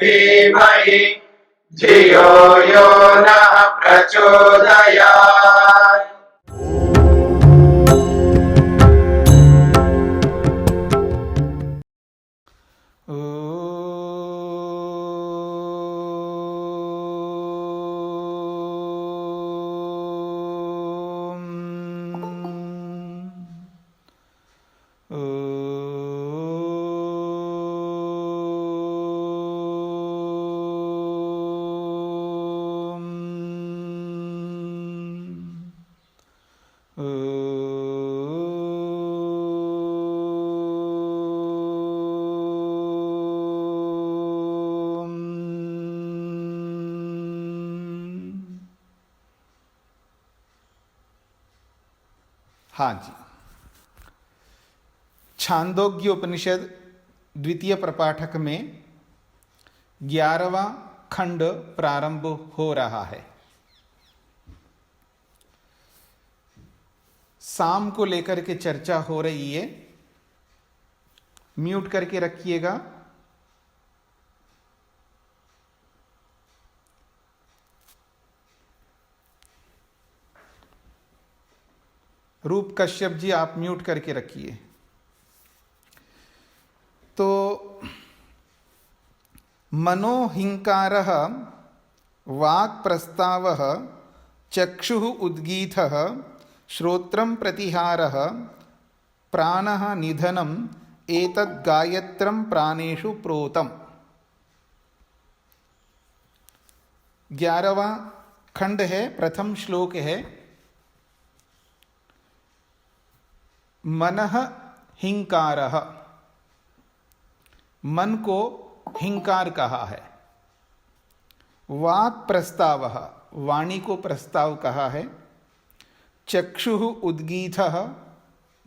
धीमहि धियो यो नः प्रचोदयात्। हाँ जी, छांदोग्य उपनिषद द्वितीय प्रपाठक में 11वां खंड प्रारंभ हो रहा है। साम को लेकर के चर्चा हो रही है। म्यूट करके रखिएगा। रूप कश्यप जी आप म्यूट करके रखिए। तो मनोहिंकारः वाक् प्रस्तावः चक्षुः उद्गीतः श्रोत्रं प्रतिहारः प्राणः निधनम् एतद् गायत्रं प्राणेषु प्रोतम्। 11वां खंड है, प्रथम श्लोक है। मनः हिंकारः, मन को हिंकार कहा है। वाक् प्रस्तावः, वाणी को प्रस्ताव कहा है। चक्षुः उद्गीतः,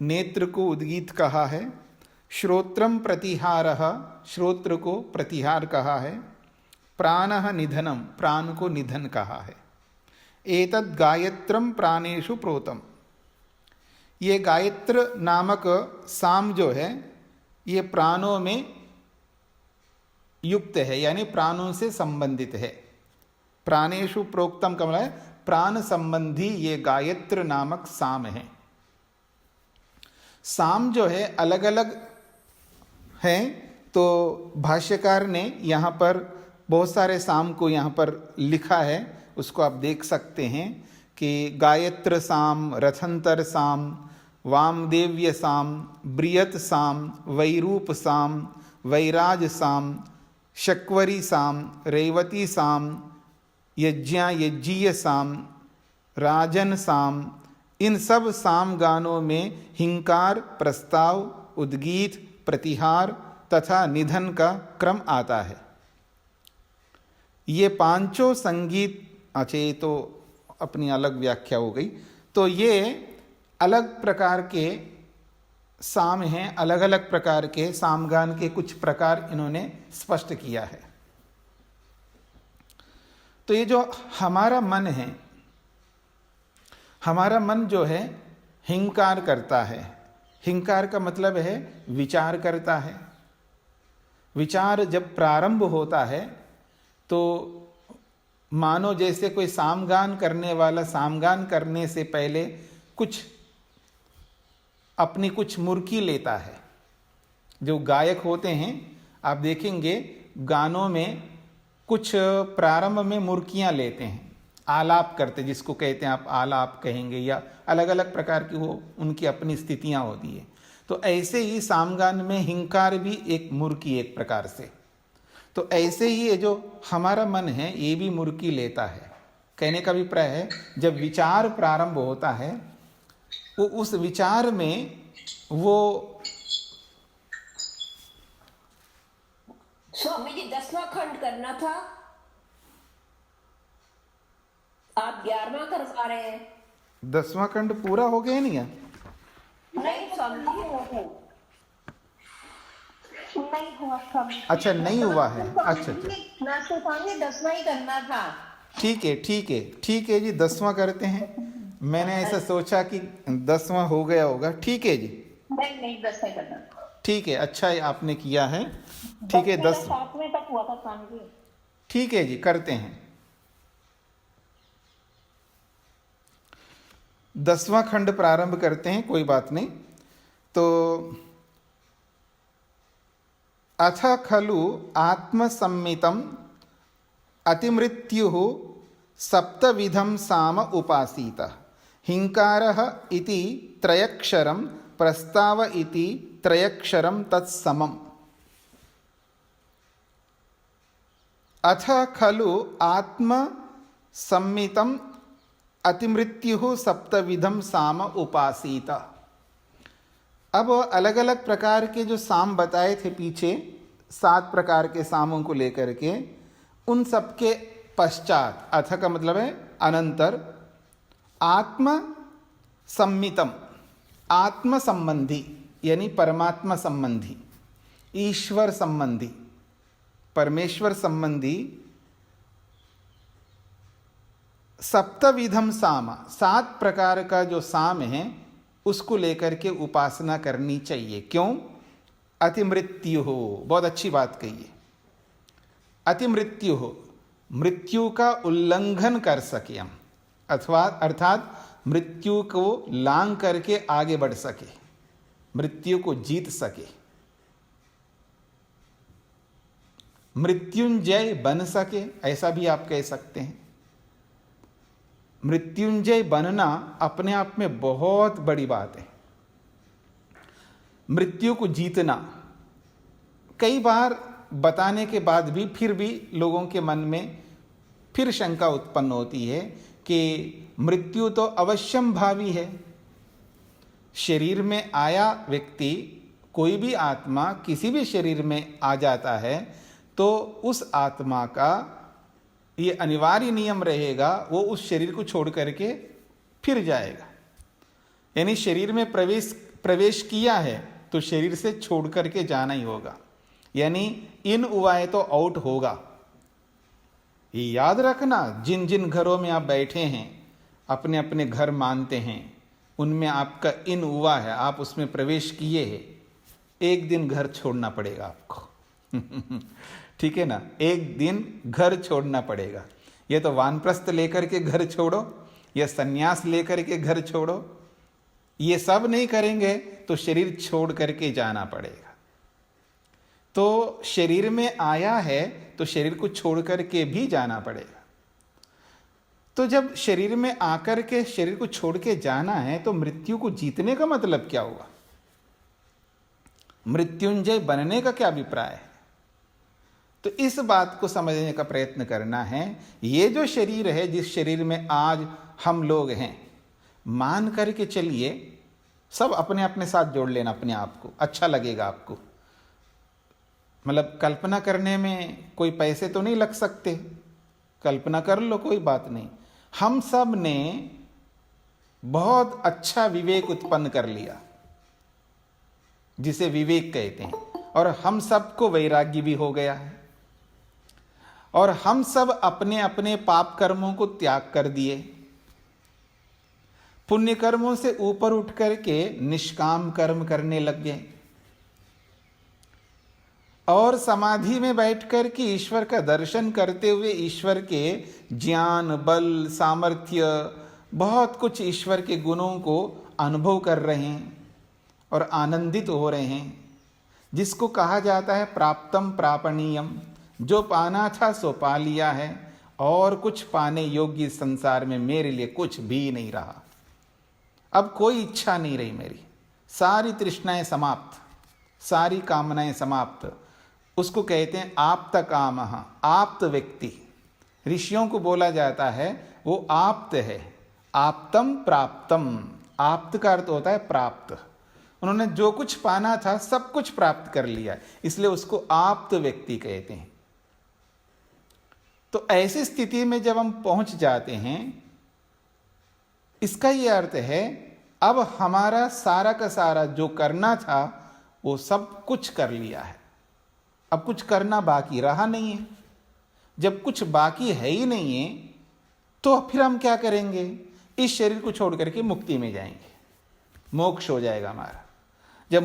नेत्र को उद्गीत कहा है। श्रोत्रम प्रतिहारः, श्रोत्र को प्रतिहार कहा है। प्राणः निधनम, प्राण को निधन कहा है। एतद् गायत्रम प्राणेषु प्रोतम, ये गायत्र नामक साम जो है ये प्राणों में युक्त है, यानी प्राणों से संबंधित है। प्राणेषु प्रोक्तम का मतलब है प्राण संबंधी ये गायत्र नामक साम है। साम जो है अलग अलग हैं, तो भाष्यकार ने यहाँ पर बहुत सारे साम को यहाँ पर लिखा है, उसको आप देख सकते हैं कि गायत्र साम, रथंतर साम, वामदेव्य साम, बृहत साम, वैरूप साम, वैराज साम, शक्वरी साम, रेवती साम, यज्ञीय साम, राजन साम। इन सब साम गानों में हिंकार, प्रस्ताव, उद्गीत, प्रतिहार तथा निधन का क्रम आता है। ये पांचों संगीत, अच्छा ये तो अपनी अलग व्याख्या हो गई। तो ये अलग प्रकार के साम हैं, अलग अलग प्रकार के सामगान के कुछ प्रकार इन्होंने स्पष्ट किया है। तो ये जो हमारा मन है, हमारा मन जो है हिंकार करता है। हिंकार का मतलब है विचार करता है। विचार जब प्रारंभ होता है तो मानो जैसे कोई सामगान करने वाला सामगान करने से पहले कुछ अपनी कुछ मुर्की लेता है। जो गायक होते हैं आप देखेंगे गानों में कुछ प्रारंभ में मुर्कियां लेते हैं, आलाप करते, जिसको कहते हैं आप आलाप कहेंगे, या अलग अलग प्रकार की वो उनकी अपनी स्थितियां होती है। तो ऐसे ही सामगान में हिंकार भी एक मुर्की एक प्रकार से। तो ऐसे ही ये जो हमारा मन है ये भी मुर्की लेता है। कहने का अभिप्राय है जब विचार प्रारंभ होता है वो उस विचार में वो स्वामी जी 10वां खंड करना था, आप 11वां करवा रहे हैं। 10वां खंड पूरा हो गया नहीं है? नहीं स्वामी जी, नहीं हुआ स्वामी। अच्छा नहीं हुआ है, अच्छा ना तो स्वामी 10वां ही करना था। ठीक है ठीक है ठीक है जी, 10वां करते हैं। मैंने ऐसा सोचा कि 10वां हो गया होगा। ठीक है जी, नहीं 10वां करना। ठीक है, अच्छा है आपने किया है। ठीक है, 10 7वें तक हुआ था स्वामी जी। ठीक है जी, करते हैं। 10वां खंड प्रारंभ करते हैं, कोई बात नहीं। तो अथ खलु आत्मसम्मितम अतिमृत्यु सप्तविधम साम उपासीत। हिंकारः इति त्रयक्षरम, प्रस्ताव इति त्रयक्षरम तत्समम्। अथ खलु आत्मसम्मितम अतिमृत्यु सप्तविधम साम उपासीत। अब अलग अलग प्रकार के जो साम बताए थे पीछे, 7 प्रकार के सामों को लेकर के, उन सबके पश्चात, अथ का मतलब है अनंतर, आत्म सम्मितम, आत्म संबंधी यानी परमात्मा संबंधी, ईश्वर संबंधी, परमेश्वर संबंधी सप्तविधम साम, 7 प्रकार का जो साम है उसको लेकर के उपासना करनी चाहिए। क्यों? अतिमृत्यु हो, बहुत अच्छी बात कही है। अतिमृत्यु हो, मृत्यु का उल्लंघन कर सके हम, अथवा अर्थात मृत्यु को लांघ करके आगे बढ़ सके, मृत्यु को जीत सके, मृत्युंजय बन सके, ऐसा भी आप कह सकते हैं। मृत्युंजय बनना अपने आप में बहुत बड़ी बात है। मृत्यु को जीतना, कई बार बताने के बाद भी फिर भी लोगों के मन में फिर शंका उत्पन्न होती है कि मृत्यु तो अवश्यम भावी है। शरीर में आया व्यक्ति, कोई भी आत्मा किसी भी शरीर में आ जाता है तो उस आत्मा का ये अनिवार्य नियम रहेगा, वो उस शरीर को छोड़ करके फिर जाएगा। यानी शरीर में प्रवेश किया है तो शरीर से छोड़ करके जाना ही होगा, यानी इन उवाए तो आउट होगा। ये याद रखना, जिन जिन घरों में आप बैठे हैं, अपने अपने घर मानते हैं, उनमें आपका इन हुआ है, आप उसमें प्रवेश किए हैं, एक दिन घर छोड़ना पड़ेगा आपको। ठीक है ना, एक दिन घर छोड़ना पड़ेगा। ये तो वानप्रस्थ लेकर के घर छोड़ो या सन्यास लेकर के घर छोड़ो, ये सब नहीं करेंगे तो शरीर छोड़ करके जाना पड़ेगा। तो शरीर में आया है तो शरीर को छोड़ करके भी जाना पड़ेगा। तो जब शरीर में आकर के शरीर को छोड़ के जाना है तो मृत्यु को जीतने का मतलब क्या हुआ? मृत्युंजय बनने का क्या अभिप्राय है? तो इस बात को समझने का प्रयत्न करना है। ये जो शरीर है, जिस शरीर में आज हम लोग हैं, मान करके चलिए, सब अपने अपने साथ जोड़ लेना अपने आप को, अच्छा लगेगा आपको। मतलब कल्पना करने में कोई पैसे तो नहीं लग सकते, कल्पना कर लो, कोई बात नहीं। हम सब ने बहुत अच्छा विवेक उत्पन्न कर लिया, जिसे विवेक कहते हैं, और हम सबको वैराग्य भी हो गया है, और हम सब अपने अपने पाप कर्मों को त्याग कर दिए, पुण्य कर्मों से ऊपर उठ करके निष्काम कर्म करने लग गए, और समाधि में बैठकर के ईश्वर का दर्शन करते हुए ईश्वर के ज्ञान, बल, सामर्थ्य, बहुत कुछ ईश्वर के गुणों को अनुभव कर रहे हैं और आनंदित हो रहे हैं, जिसको कहा जाता है प्राप्तम प्रापणीयम। जो पाना था सो पा लिया है, और कुछ पाने योग्य संसार में मेरे लिए कुछ भी नहीं रहा। अब कोई इच्छा नहीं रही मेरी, सारी तृष्णाएं समाप्त, सारी कामनाएं समाप्त। उसको कहते हैं आप्त कामः, आप्त व्यक्ति। ऋषियों को बोला जाता है वो आप्त है। आप्तम प्राप्तम, आप्त का अर्थ होता है प्राप्त। उन्होंने जो कुछ पाना था सब कुछ प्राप्त कर लिया, इसलिए उसको आप्त व्यक्ति कहते हैं। तो ऐसी स्थिति में जब हम पहुंच जाते हैं, इसका यह अर्थ है अब हमारा सारा का सारा जो करना था वो सब कुछ कर लिया है, अब कुछ करना बाकी रहा नहीं है। जब कुछ बाकी है ही नहीं है तो फिर हम क्या करेंगे? इस शरीर को छोड़ करके मुक्ति में जाएंगे, मोक्ष हो जाएगा हमारा। जब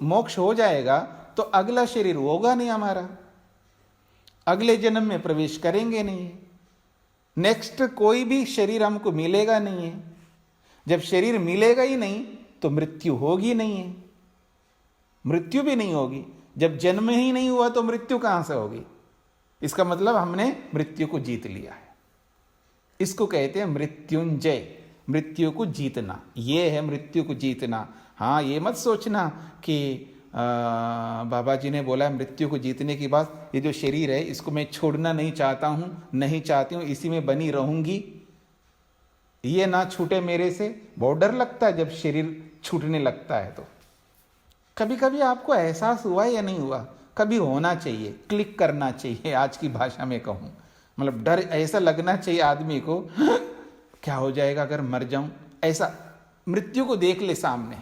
मोक्ष हो जाएगा तो अगला शरीर होगा नहीं हमारा, अगले जन्म में प्रवेश करेंगे नहीं, नेक्स्ट कोई भी शरीर हमको मिलेगा नहीं है। जब शरीर मिलेगा ही नहीं तो मृत्यु होगी नहीं है, मृत्यु भी नहीं होगी। जब जन्म ही नहीं हुआ तो मृत्यु कहां से होगी? इसका मतलब हमने मृत्यु को जीत लिया है। इसको कहते हैं मृत्युंजय, मृत्यु को जीतना। ये है मृत्यु को जीतना। हाँ, ये मत सोचना कि बाबा जी ने बोला मृत्यु को जीतने के बाद ये जो शरीर है इसको मैं छोड़ना नहीं चाहता हूं, नहीं चाहती हूं, इसी में बनी रहूंगी, ये ना छूटे मेरे से। बहुत डर लगता है जब शरीर छूटने लगता है। तो कभी कभी आपको एहसास हुआ या नहीं हुआ? कभी होना चाहिए, क्लिक करना चाहिए, आज की भाषा में कहूं, मतलब डर ऐसा लगना चाहिए आदमी को, क्या हो जाएगा अगर मर जाऊं, ऐसा मृत्यु को देख ले सामने।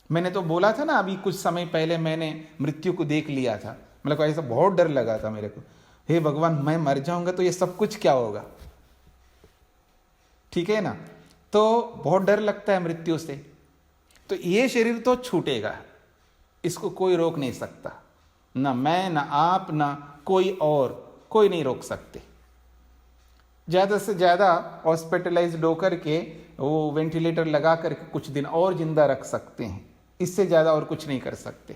मैंने तो बोला था ना अभी कुछ समय पहले, मैंने मृत्यु को देख लिया था, मतलब ऐसा बहुत डर लगा था मेरे को, हे भगवान मैं मर जाऊंगा तो ये सब कुछ क्या होगा। ठीक है ना, तो बहुत डर लगता है मृत्यु से। तो ये शरीर तो छूटेगा, इसको कोई रोक नहीं सकता, ना मैं, ना आप, ना कोई और, कोई नहीं रोक सकते। ज्यादा से ज्यादा हॉस्पिटलाइज्ड होकर के वो वेंटिलेटर लगा करके कुछ दिन और जिंदा रख सकते हैं, इससे ज्यादा और कुछ नहीं कर सकते।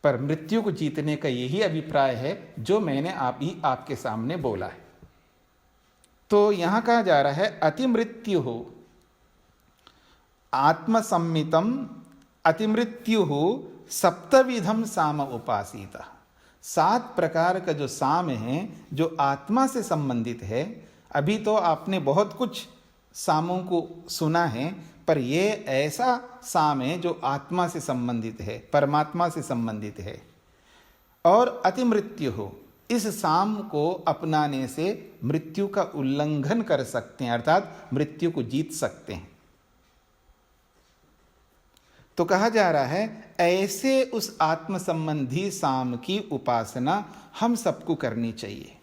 पर मृत्यु को जीतने का यही अभिप्राय है जो मैंने आपके सामने बोला है। तो यहां कहा जा रहा है अतिमृत्यु हो आत्मसम्मितम अतिमृत्यु हो सप्तविधम साम उपासिता। 7 प्रकार का जो साम है जो आत्मा से संबंधित है। अभी तो आपने बहुत कुछ सामों को सुना है, पर यह ऐसा साम है जो आत्मा से संबंधित है, परमात्मा से संबंधित है। और अतिमृत्यु हो, इस साम को अपनाने से मृत्यु का उल्लंघन कर सकते हैं, अर्थात मृत्यु को जीत सकते हैं। तो कहा जा रहा है ऐसे उस आत्म संबंधी साम की उपासना हम सबको करनी चाहिए।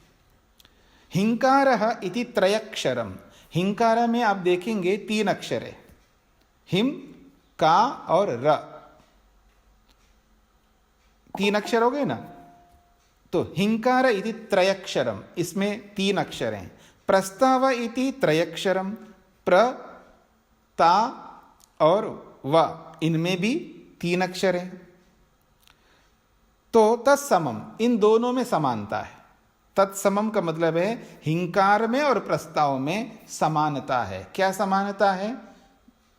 हिंकारः इति त्रयक्षरम, हिंकार में आप देखेंगे 3 अक्षर है, हिम, का और र, 3 अक्षर हो गए ना। तो हिंकार इति त्रयक्षरम, इसमें 3 अक्षर हैं। प्रस्ताव इति त्रयक्षरम, प्र, ता और व, इनमें भी 3 अक्षर हैं। तो तत्समम, इन दोनों में समानता है। तत्समम का मतलब है हिंकार में और प्रस्ताव में समानता है। क्या समानता है?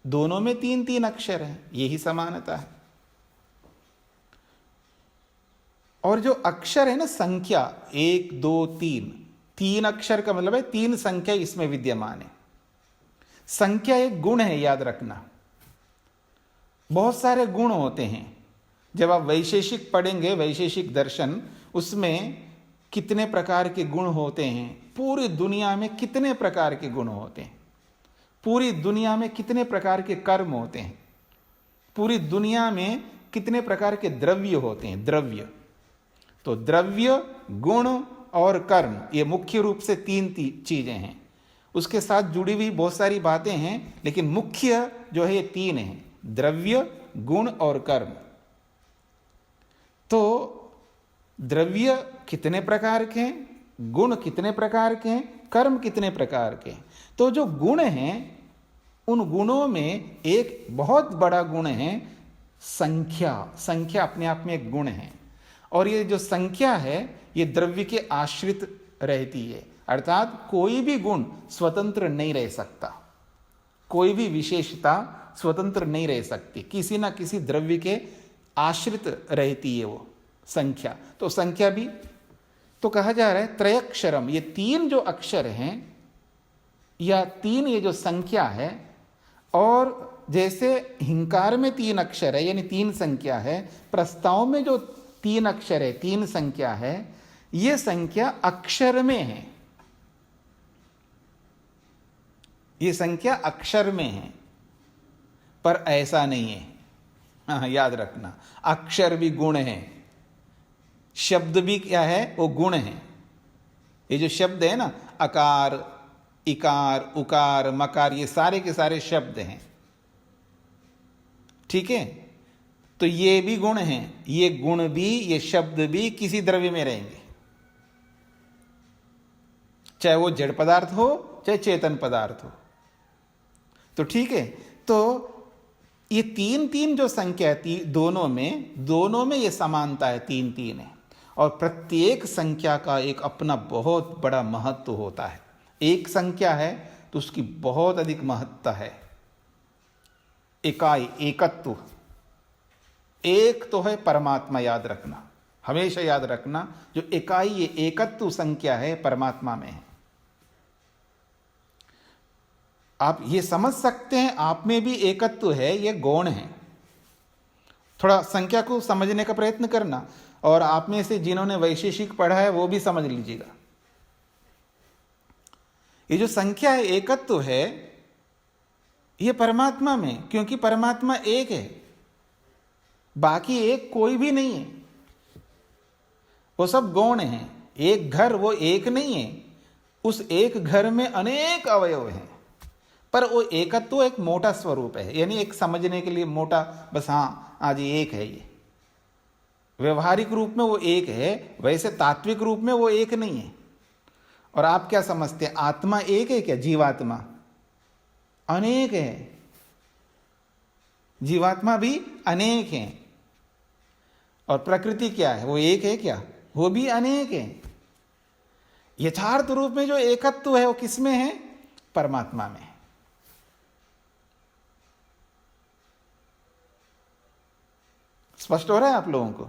दोनों में 3-3 अक्षर हैं, यही समानता है। और जो अक्षर है ना, संख्या 1 2 3, 3 अक्षर का मतलब है 3 संख्या इसमें विद्यमान है। संख्या एक गुण है, याद रखना। बहुत सारे गुण होते हैं। जब आप वैशेषिक पढ़ेंगे, वैशेषिक दर्शन, उसमें कितने प्रकार के गुण होते हैं, पूरी दुनिया में कितने प्रकार के गुण होते हैं, पूरी दुनिया में कितने प्रकार के कर्म होते हैं, पूरी दुनिया में कितने प्रकार के द्रव्य होते हैं, द्रव्य। तो द्रव्य, गुण और कर्म, ये मुख्य रूप से 3 चीजें हैं। उसके साथ जुड़ी हुई बहुत सारी बातें हैं, लेकिन मुख्य जो है ये 3 हैं, द्रव्य, गुण और कर्म। तो द्रव्य कितने प्रकार के हैं, गुण कितने प्रकार के हैं, कर्म कितने प्रकार के हैं। तो जो गुण हैं, उन गुणों में एक बहुत बड़ा गुण है संख्या। संख्या अपने आप में एक गुण है। और ये जो संख्या है ये द्रव्य के आश्रित रहती है, अर्थात कोई भी गुण स्वतंत्र नहीं रह सकता, कोई भी विशेषता स्वतंत्र नहीं रह सकती, किसी ना किसी द्रव्य के आश्रित रहती है वो संख्या। तो संख्या भी, तो कहा जा रहा है त्रयक्षरम, ये 3 जो अक्षर हैं या 3 ये जो संख्या है, और जैसे हिंकार में 3 अक्षर है यानी 3 संख्या है, प्रस्ताव में जो 3 अक्षर है, 3 संख्या है, ये संख्या अक्षर में है, ये संख्या अक्षर में है। पर ऐसा नहीं है, हाँ याद रखना, अक्षर भी गुण है, शब्द भी क्या है, वो गुण है। ये जो शब्द है ना, अकार, इकार, उकार, मकार, ये सारे के सारे शब्द हैं, ठीक है। तो ये भी गुण हैं, ये गुण भी, ये शब्द भी किसी द्रव्य में रहेंगे, चाहे वो जड़ पदार्थ हो चाहे चेतन पदार्थ हो। तो ठीक है, तो ये तीन तीन जो संख्या है दोनों में ये समानता है, तीन तीन है। और प्रत्येक संख्या का एक अपना बहुत बड़ा महत्व होता है। एक संख्या है तो उसकी बहुत अधिक महत्ता है। इकाई, एकत्व, एक तो है परमात्मा, याद रखना, हमेशा याद रखना, जो इकाई ये एकत्व संख्या है परमात्मा में है। आप ये समझ सकते हैं आप में भी एकत्व है, ये गौण है। थोड़ा संख्या को समझने का प्रयत्न करना, और आप में से जिन्होंने वैशेषिक पढ़ा है वो भी समझ लीजिएगा। ये जो संख्या है, एकत्व है, ये परमात्मा में, क्योंकि परमात्मा एक है, बाकी एक कोई भी नहीं है, वो सब गौण है। एक घर वो एक नहीं है, उस एक घर में अनेक अवयव हैं, पर वो एकत्व एक मोटा स्वरूप है, यानी एक समझने के लिए मोटा, बस हाँ आज एक है, ये व्यवहारिक रूप में वो एक है, वैसे तात्विक रूप में वो एक नहीं है। और आप क्या समझते हैं, आत्मा एक है क्या? जीवात्मा अनेक है, जीवात्मा भी अनेक है। और प्रकृति क्या है, वो एक है क्या? वो भी अनेक है। यथार्थ रूप में जो एकत्व है वो किसमें है? परमात्मा में। स्पष्ट हो रहा है आप लोगों को?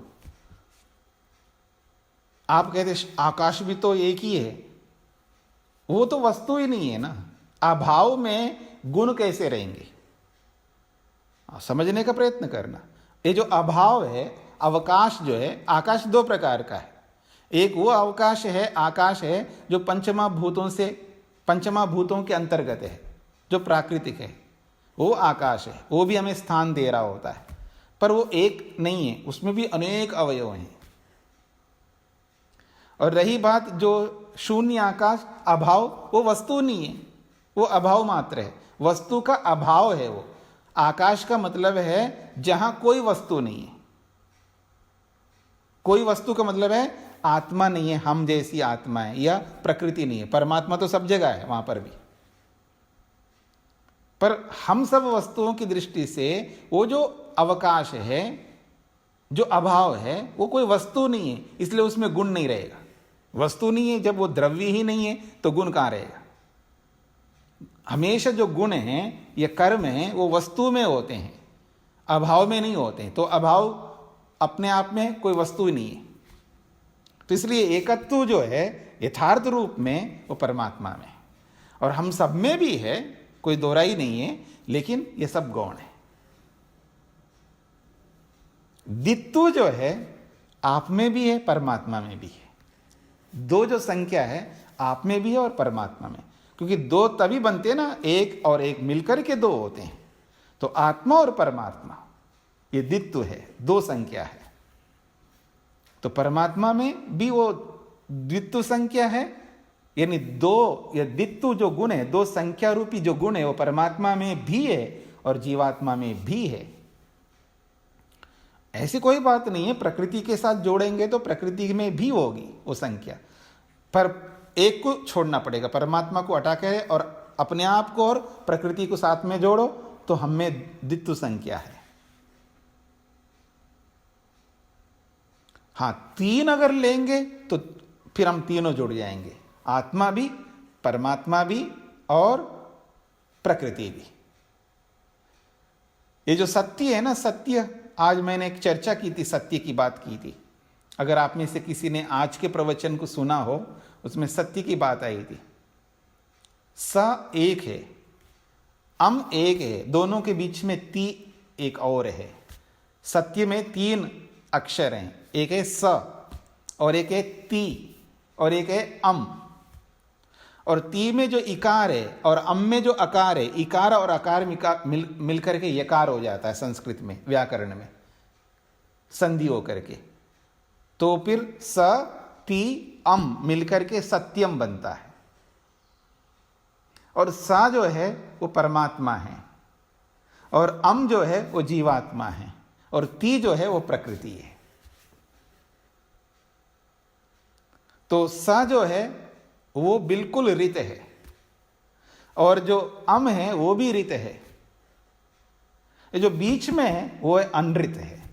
आप कहते आकाश भी तो एक ही है, वो तो वस्तु ही नहीं है ना। अभाव में गुण कैसे रहेंगे? समझने का प्रयत्न करना। ये जो अभाव है, अवकाश जो है, आकाश दो प्रकार का है। एक वो अवकाश है, आकाश है, जो पंचमा भूतों के अंतर्गत है, जो प्राकृतिक है, वो आकाश है, वो भी हमें स्थान दे रहा होता है, पर वो एक नहीं है, उसमें भी अनेक अवयव हैं। और रही बात जो शून्य आकाश, अभाव, वो वस्तु नहीं है, वो अभाव मात्र है, वस्तु का अभाव है वो। आकाश का मतलब है जहां कोई वस्तु नहीं है। कोई वस्तु का मतलब है आत्मा नहीं है, हम जैसी आत्मा है, या प्रकृति नहीं है। परमात्मा तो सब जगह है, वहां पर भी, पर हम सब वस्तुओं की दृष्टि से वो जो अवकाश है, जो अभाव है, वो कोई वस्तु नहीं है, इसलिए उसमें गुण नहीं रहेगा। वस्तु नहीं है, जब वो द्रव्य ही नहीं है तो गुण कहां रहेगा? हमेशा जो गुण हैं, ये कर्म हैं, वो वस्तु में होते हैं, अभाव में नहीं होते हैं। तो अभाव अपने आप में कोई वस्तु ही नहीं है। तो इसलिए एकत्व जो है यथार्थ रूप में वो परमात्मा में, और हम सब में भी है, कोई दोहराई नहीं है, लेकिन ये सब गौण है। द्वित्व जो है आप में भी है, परमात्मा में भी है। दो जो संख्या है आप में भी है और परमात्मा में, क्योंकि दो तभी बनते हैं ना, एक और एक मिलकर के दो होते हैं। तो आत्मा और परमात्मा ये द्वित्व है, दो संख्या है। तो परमात्मा में भी वो द्वित्व संख्या है, यानी दो, या द्वित्व जो गुण है, दो संख्या रूपी जो गुण है, वो परमात्मा में भी है और जीवात्मा में भी है। ऐसी कोई बात नहीं है, प्रकृति के साथ जोड़ेंगे तो प्रकृति में भी होगी वो संख्या, पर एक को छोड़ना पड़ेगा, परमात्मा को हटा के, और अपने आप को और प्रकृति को साथ में जोड़ो तो हम में द्वित्व संख्या है। हाँ, तीन अगर लेंगे तो फिर हम तीनों जुड़ जाएंगे, आत्मा भी, परमात्मा भी और प्रकृति भी। ये जो सत्य है ना, सत्य, आज मैंने एक चर्चा की थी, सत्य की बात की थी। अगर आप में से किसी ने आज के प्रवचन को सुना हो, उसमें सत्य की बात आई थी। स एक है, अम एक है, दोनों के बीच में ती एक और है। सत्य में तीन अक्षर हैं, एक है स और एक है ती और एक है अम। और ती में जो इकार है और अम में जो अकार है, इकार और अकार मिलकर के यकार हो जाता है संस्कृत में, व्याकरण में संधि होकर के। तो फिर स ती अम मिलकर के सत्यम बनता है। और सा जो है वो परमात्मा है, और अम जो है वो जीवात्मा है, और ती जो है वो प्रकृति है। तो सा जो है वो बिल्कुल रित है, और जो अम है वो भी रित है। ये जो बीच में है वो है अनरित है।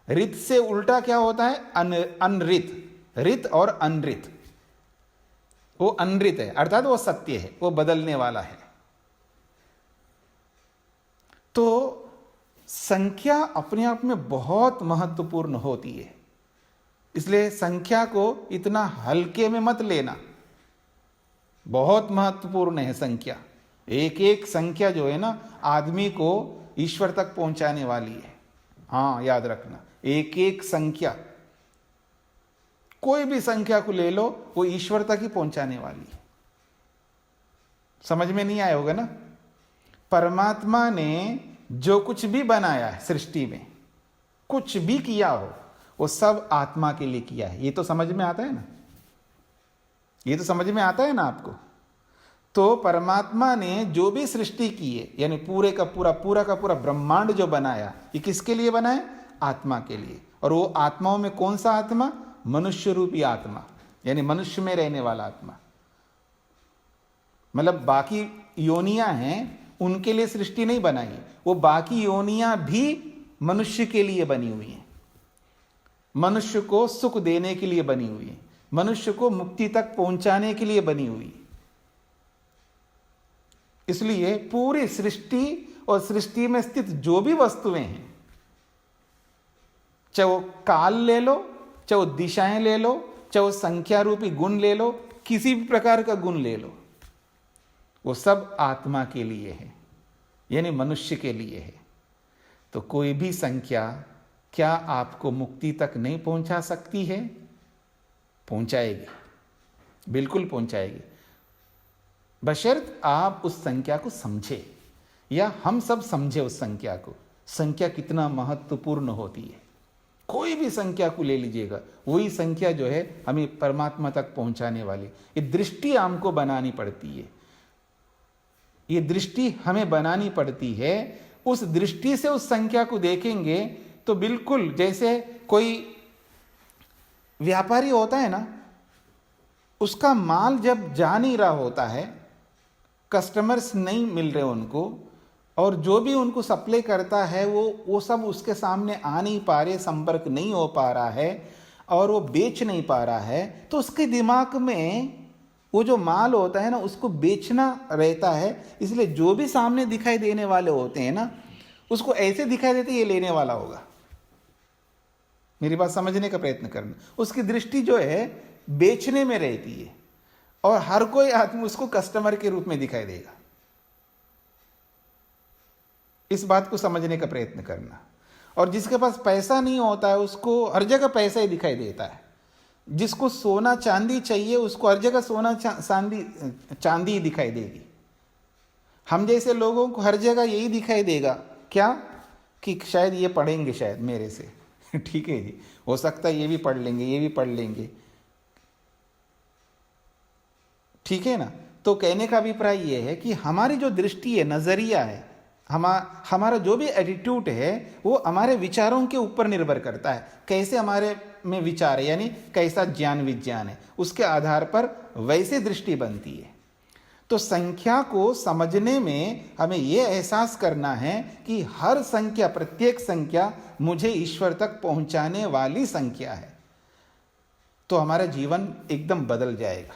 रित से उल्टा क्या होता है? अनरित। रित और अनरित, वो अनरित है, अर्थात वो सत्य है, वो बदलने वाला है। तो संख्या अपने आप में बहुत महत्वपूर्ण होती है, इसलिए संख्या को इतना हल्के में मत लेना। बहुत महत्वपूर्ण है संख्या। एक एक संख्या जो है ना, आदमी को ईश्वर तक पहुंचाने वाली है। हाँ, याद रखना, एक एक संख्या, कोई भी संख्या को ले लो, वो ईश्वर तक ही पहुंचाने वाली है। समझ में नहीं आया होगा ना? परमात्मा ने जो कुछ भी बनाया है सृष्टि में, कुछ भी किया हो, वो सब आत्मा के लिए किया है। ये तो समझ में आता है ना? ये तो समझ में आता है ना आपको? तो परमात्मा ने जो भी सृष्टि की है, यानी पूरे का पूरा ब्रह्मांड जो बनाया, ये किसके लिए बनाया? आत्मा के लिए। और वो आत्माओं में कौन सा आत्मा? मनुष्य रूपी आत्मा, यानी मनुष्य में रहने वाला आत्मा। मतलब बाकी योनियां हैं, उनके लिए सृष्टि नहीं बनाई, वो बाकी योनियां भी मनुष्य के लिए बनी हुई हैं, मनुष्य को सुख देने के लिए बनी हुई है, मनुष्य को मुक्ति तक पहुंचाने के लिए बनी हुई। इसलिए पूरी सृष्टि और सृष्टि में स्थित जो भी वस्तुएं हैं, चाहे वो काल ले लो, चाहे वो दिशाएं ले लो, चाहे वो संख्या रूपी गुण ले लो, किसी भी प्रकार का गुण ले लो, वो सब आत्मा के लिए है, यानी मनुष्य के लिए है। तो कोई भी संख्या क्या आपको मुक्ति तक नहीं पहुंचा सकती है? पहुंचाएगी, बिल्कुल पहुंचाएगी, बशर्त आप उस संख्या को समझे, या हम सब समझे उस संख्या को। संख्या कितना महत्वपूर्ण होती है। कोई भी संख्या को ले लीजिएगा, वही संख्या जो है हमें परमात्मा तक पहुंचाने वाली। ये दृष्टि हमको बनानी पड़ती है, ये दृष्टि हमें बनानी पड़ती है। उस दृष्टि से उस संख्या को देखेंगे तो बिल्कुल जैसे कोई व्यापारी होता है ना, उसका माल जब जा नहीं रहा होता है, कस्टमर्स नहीं मिल रहे उनको, और जो भी उनको सप्लाई करता है वो सब उसके सामने आ नहीं पा रहे, संपर्क नहीं हो पा रहा है, और वो बेच नहीं पा रहा है, तो उसके दिमाग में वो जो माल होता है ना, उसको बेचना रहता है। इसलिए जो भी सामने दिखाई देने वाले होते हैं ना, उसको ऐसे दिखाई देते ये लेने वाला होगा। मेरी बात समझने का प्रयत्न करना। उसकी दृष्टि जो है बेचने में रहती है, और हर कोई आदमी उसको कस्टमर के रूप में दिखाई देगा। इस बात को समझने का प्रयत्न करना। और जिसके पास पैसा नहीं होता है, उसको हर जगह पैसा ही दिखाई देता है। जिसको सोना चांदी चाहिए, उसको हर जगह सोना चांदी ही दिखाई देगी। हम जैसे लोगों को हर जगह यही दिखाई देगा, क्या? कि शायद ये पढ़ेंगे, शायद मेरे से ठीक है जी, हो सकता है ये भी पढ़ लेंगे, ये भी पढ़ लेंगे, ठीक है ना? तो कहने का अभिप्राय ये है कि हमारी जो दृष्टि है, नजरिया है, हमारा जो भी एटीट्यूड है, वो हमारे विचारों के ऊपर निर्भर करता है। कैसे हमारे में विचार है, यानी कैसा ज्ञान विज्ञान है, उसके आधार पर वैसे दृष्टि बनती है। तो संख्या को समझने में हमें यह एहसास करना है कि हर संख्या, प्रत्येक संख्या मुझे ईश्वर तक पहुंचाने वाली संख्या है। तो हमारा जीवन एकदम बदल जाएगा,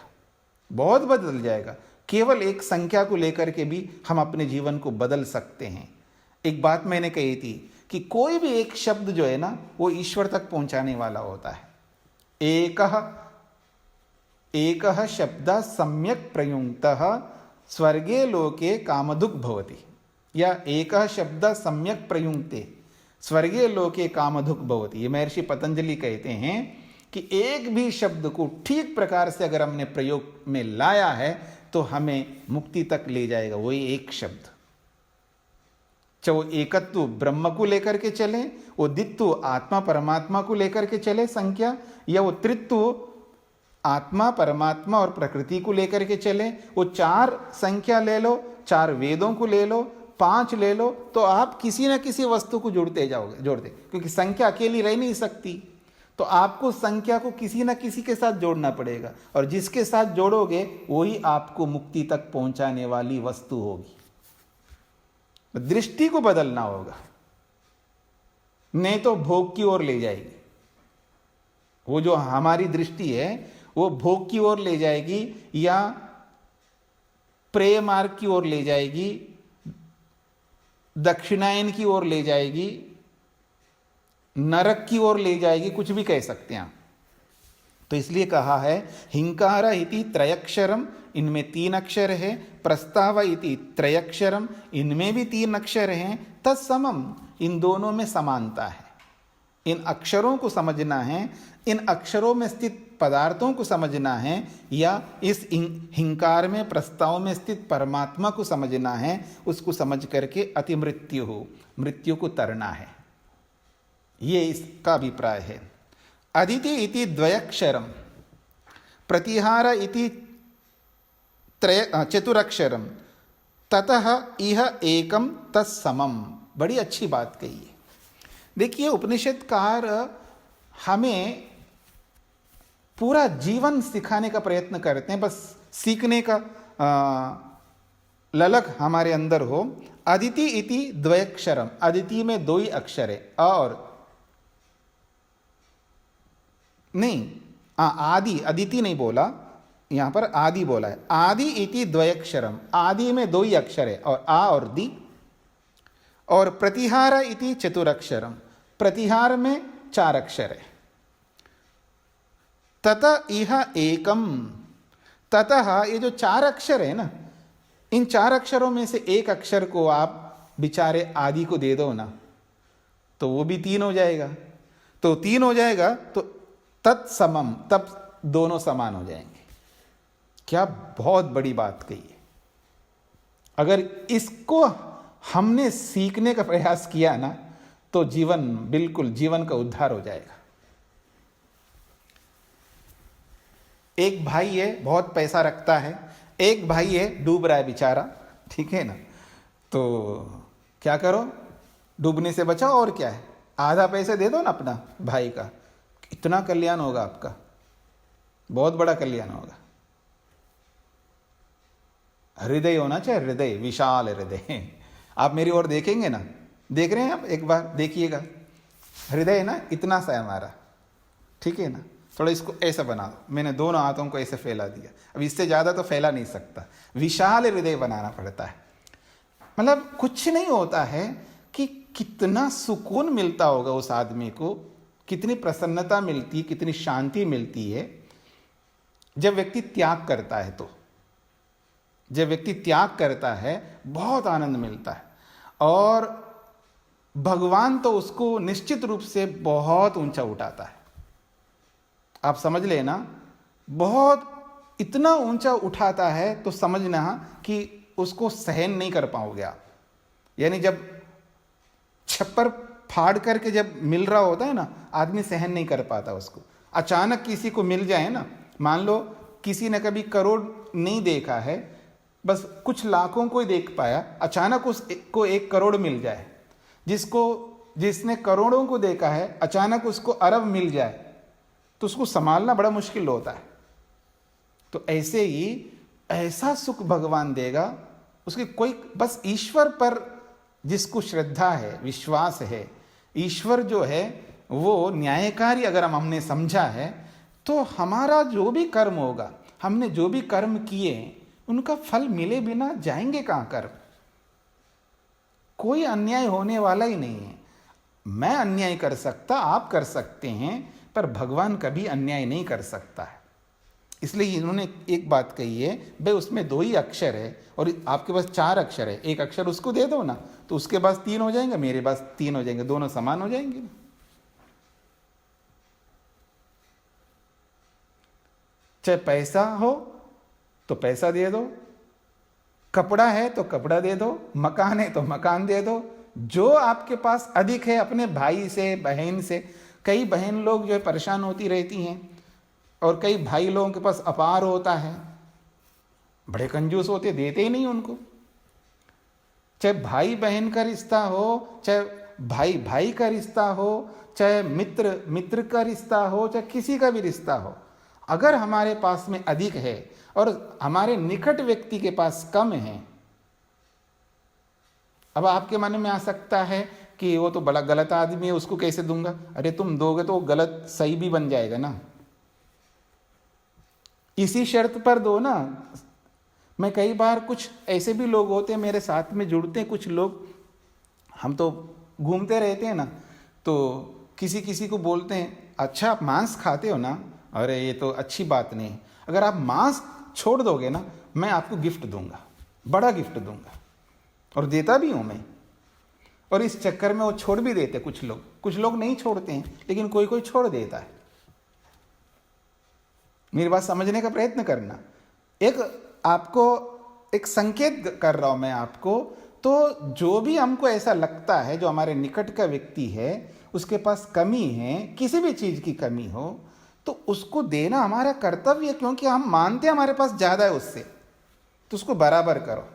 बहुत बदल जाएगा। केवल एक संख्या को लेकर के भी हम अपने जीवन को बदल सकते हैं। एक बात मैंने कही थी कि कोई भी एक शब्द जो है ना, वो ईश्वर तक पहुंचाने वाला होता है। एकः शब्द सम्यक प्रयुक्तः स्वर्गे लोके कामधुक् भवति, या एकः शब्द सम्यक प्रयुक्ते स्वर्गे लोके कामधुक् भवति। ये महर्षि पतंजलि कहते हैं कि एक भी शब्द को ठीक प्रकार से अगर हमने प्रयोग में लाया है तो हमें मुक्ति तक ले जाएगा वही एक शब्द। चाहे वो एकत्व ब्रह्म को लेकर के चले, वो द्वित्व आत्मा परमात्मा को लेकर के चले संख्या, या वो त्रित्व आत्मा परमात्मा और प्रकृति को लेकर के चले, वो चार संख्या ले लो, चार वेदों को ले लो, 5 ले लो तो आप किसी ना किसी वस्तु को जोड़ते जाओगे, क्योंकि संख्या अकेली रह नहीं सकती। तो आपको संख्या को किसी ना किसी के साथ जोड़ना पड़ेगा, और जिसके साथ जोड़ोगे वही आपको मुक्ति तक पहुंचाने वाली वस्तु होगी। दृष्टि को बदलना होगा, नहीं तो भोग की ओर ले जाएगी। वो जो हमारी दृष्टि है वो भोग की ओर ले जाएगी, या प्रेय मार्ग की ओर ले जाएगी, दक्षिणायन की ओर ले जाएगी, नरक की ओर ले जाएगी, कुछ भी कह सकते हैं आप। तो इसलिए कहा है हिंकार इति त्रयक्षरम, इनमें 3 अक्षर है। प्रस्ताव इति त्रयक्षरम, इनमें भी 3 अक्षर हैं। तत्समम, इन दोनों में समानता है। इन अक्षरों को समझना है, इन अक्षरों में स्थित पदार्थों को समझना है, या इस हिंकार में, प्रस्ताव में स्थित परमात्मा को समझना है। उसको समझ करके अति मृत्यु हो, मृत्यु को तरना है, ये इसका अभिप्राय है। अदिति इति द्वयक्षरम, प्रतिहार इति चतुरक्षरम, ततः इह एकम तत्समम। बड़ी अच्छी बात कही है। देखिए, उपनिषदकार हमें पूरा जीवन सिखाने का प्रयत्न करते हैं, बस सीखने का ललक हमारे अंदर हो। अदिति इति द्वयक्षरम, अदिति में 2 ही अक्षर है, और नहीं, आदि, अदिति नहीं बोला, यहां पर आदि बोला है। आदि इति द्वयक्षरम, आदि में 2 ही अक्षर है, और आ और दी। और प्रतिहार इति चतुरक्षरम, प्रतिहार में 4 अक्षर है। ततः इह एकम, ततः ये जो 4 अक्षर है ना, इन 4 अक्षरों में से एक अक्षर को आप बेचारे आदि को दे दो ना, तो वो भी 3 हो जाएगा। तो 3 हो जाएगा तो तत्समम, तब दोनों समान हो जाएंगे। क्या बहुत बड़ी बात कही है। अगर इसको हमने सीखने का प्रयास किया ना, तो जीवन, बिल्कुल जीवन का उद्धार हो जाएगा। एक भाई है, बहुत पैसा रखता है, एक भाई है डूब रहा है बेचारा, ठीक है ना। तो क्या करो, डूबने से बचाओ, और क्या है, आधा पैसे दे दो ना अपना भाई का, इतना कल्याण होगा आपका, बहुत बड़ा कल्याण होगा। हृदय होना चाहिए, हृदय, विशाल हृदय। आप मेरी ओर देखेंगे ना, देख रहे हैं आप, एक बार देखिएगा, हृदय ना इतना सा है हमारा, ठीक है ना। थोड़ा इसको ऐसा बना दो, मैंने दोनों हाथों को ऐसे फैला दिया, अब इससे ज़्यादा तो फैला नहीं सकता, विशाल हृदय बनाना पड़ता है। मतलब कुछ नहीं होता है कि कितना सुकून मिलता होगा उस आदमी को, कितनी प्रसन्नता मिलती है, कितनी शांति मिलती है जब व्यक्ति त्याग करता है। तो जब व्यक्ति त्याग करता है बहुत आनंद मिलता है, और भगवान तो उसको निश्चित रूप से बहुत ऊंचा उठाता है। आप समझ लेना, बहुत इतना ऊंचा उठाता है तो समझना कि उसको सहन नहीं कर पाओगे आप। यानी जब छप्पर फाड़ करके जब मिल रहा होता है ना, आदमी सहन नहीं कर पाता उसको। अचानक किसी को मिल जाए ना, मान लो किसी ने कभी करोड़ नहीं देखा है, बस कुछ लाखों को ही देख पाया, अचानक उसको 1 करोड़ मिल जाए, जिसने करोड़ों को देखा है अचानक उसको अरब मिल जाए, तो उसको संभालना बड़ा मुश्किल होता है। तो ऐसे ही ऐसा सुख भगवान देगा, उसकी कोई, बस ईश्वर पर जिसको श्रद्धा है, विश्वास है, ईश्वर जो है वो न्यायकारी अगर हमने समझा है, तो हमारा जो भी कर्म होगा, हमने जो भी कर्म किए उनका फल मिले बिना जाएंगे कहाँ कर्म। कोई अन्याय होने वाला ही नहीं है। मैं अन्याय कर सकता, आप कर सकते हैं, पर भगवान कभी अन्याय नहीं कर सकता है। इसलिए इन्होंने एक बात कही है, भाई उसमें 2 ही अक्षर है और आपके पास 4 अक्षर है, एक अक्षर उसको दे दो ना, तो उसके पास 3 हो जाएंगे, मेरे पास 3 हो जाएंगे, दोनों समान हो जाएंगे। चाहे पैसा हो तो पैसा दे दो, कपड़ा है तो कपड़ा दे दो, मकान है तो मकान दे दो, जो आपके पास अधिक है अपने भाई से, बहन से। कई बहन लोग जो है परेशान होती रहती हैं, और कई भाई लोगों के पास अपार होता है, बड़े कंजूस होते, देते ही नहीं उनको। चाहे भाई बहन का रिश्ता हो, चाहे भाई भाई का रिश्ता हो, चाहे मित्र मित्र का रिश्ता हो, चाहे किसी का भी रिश्ता हो, अगर हमारे पास में अधिक है और हमारे निकट व्यक्ति के पास कम है, अब आपके मन में आ सकता है कि वो तो बड़ा गलत आदमी है, उसको कैसे दूंगा। अरे तुम दोगे तो गलत सही भी बन जाएगा ना, इसी शर्त पर दो ना। मैं कई बार, कुछ ऐसे भी लोग होते हैं मेरे साथ में जुड़ते हैं, कुछ लोग, हम तो घूमते रहते हैं ना, तो किसी किसी को बोलते हैं अच्छा आप मांस खाते हो ना, अरे ये तो अच्छी बात नहीं, अगर आप मांस छोड़ दोगे ना मैं आपको गिफ्ट दूंगा, बड़ा गिफ्ट दूंगा, और देता भी हूं मैं। और इस चक्कर में वो छोड़ भी देते कुछ लोग नहीं छोड़ते हैं, लेकिन कोई कोई छोड़ देता है। मेरी बात समझने का प्रयत्न करना। आपको एक संकेत कर रहा हूं मैं आपको। तो जो भी हमको ऐसा लगता है, जो हमारे निकट का व्यक्ति है, उसके पास कमी है, किसी भी चीज की कमी हो, तो उसको देना हमारा कर्तव्य है, क्योंकि हम मानते हैं हमारे पास ज्यादा है उससे, तो उसको बराबर करो।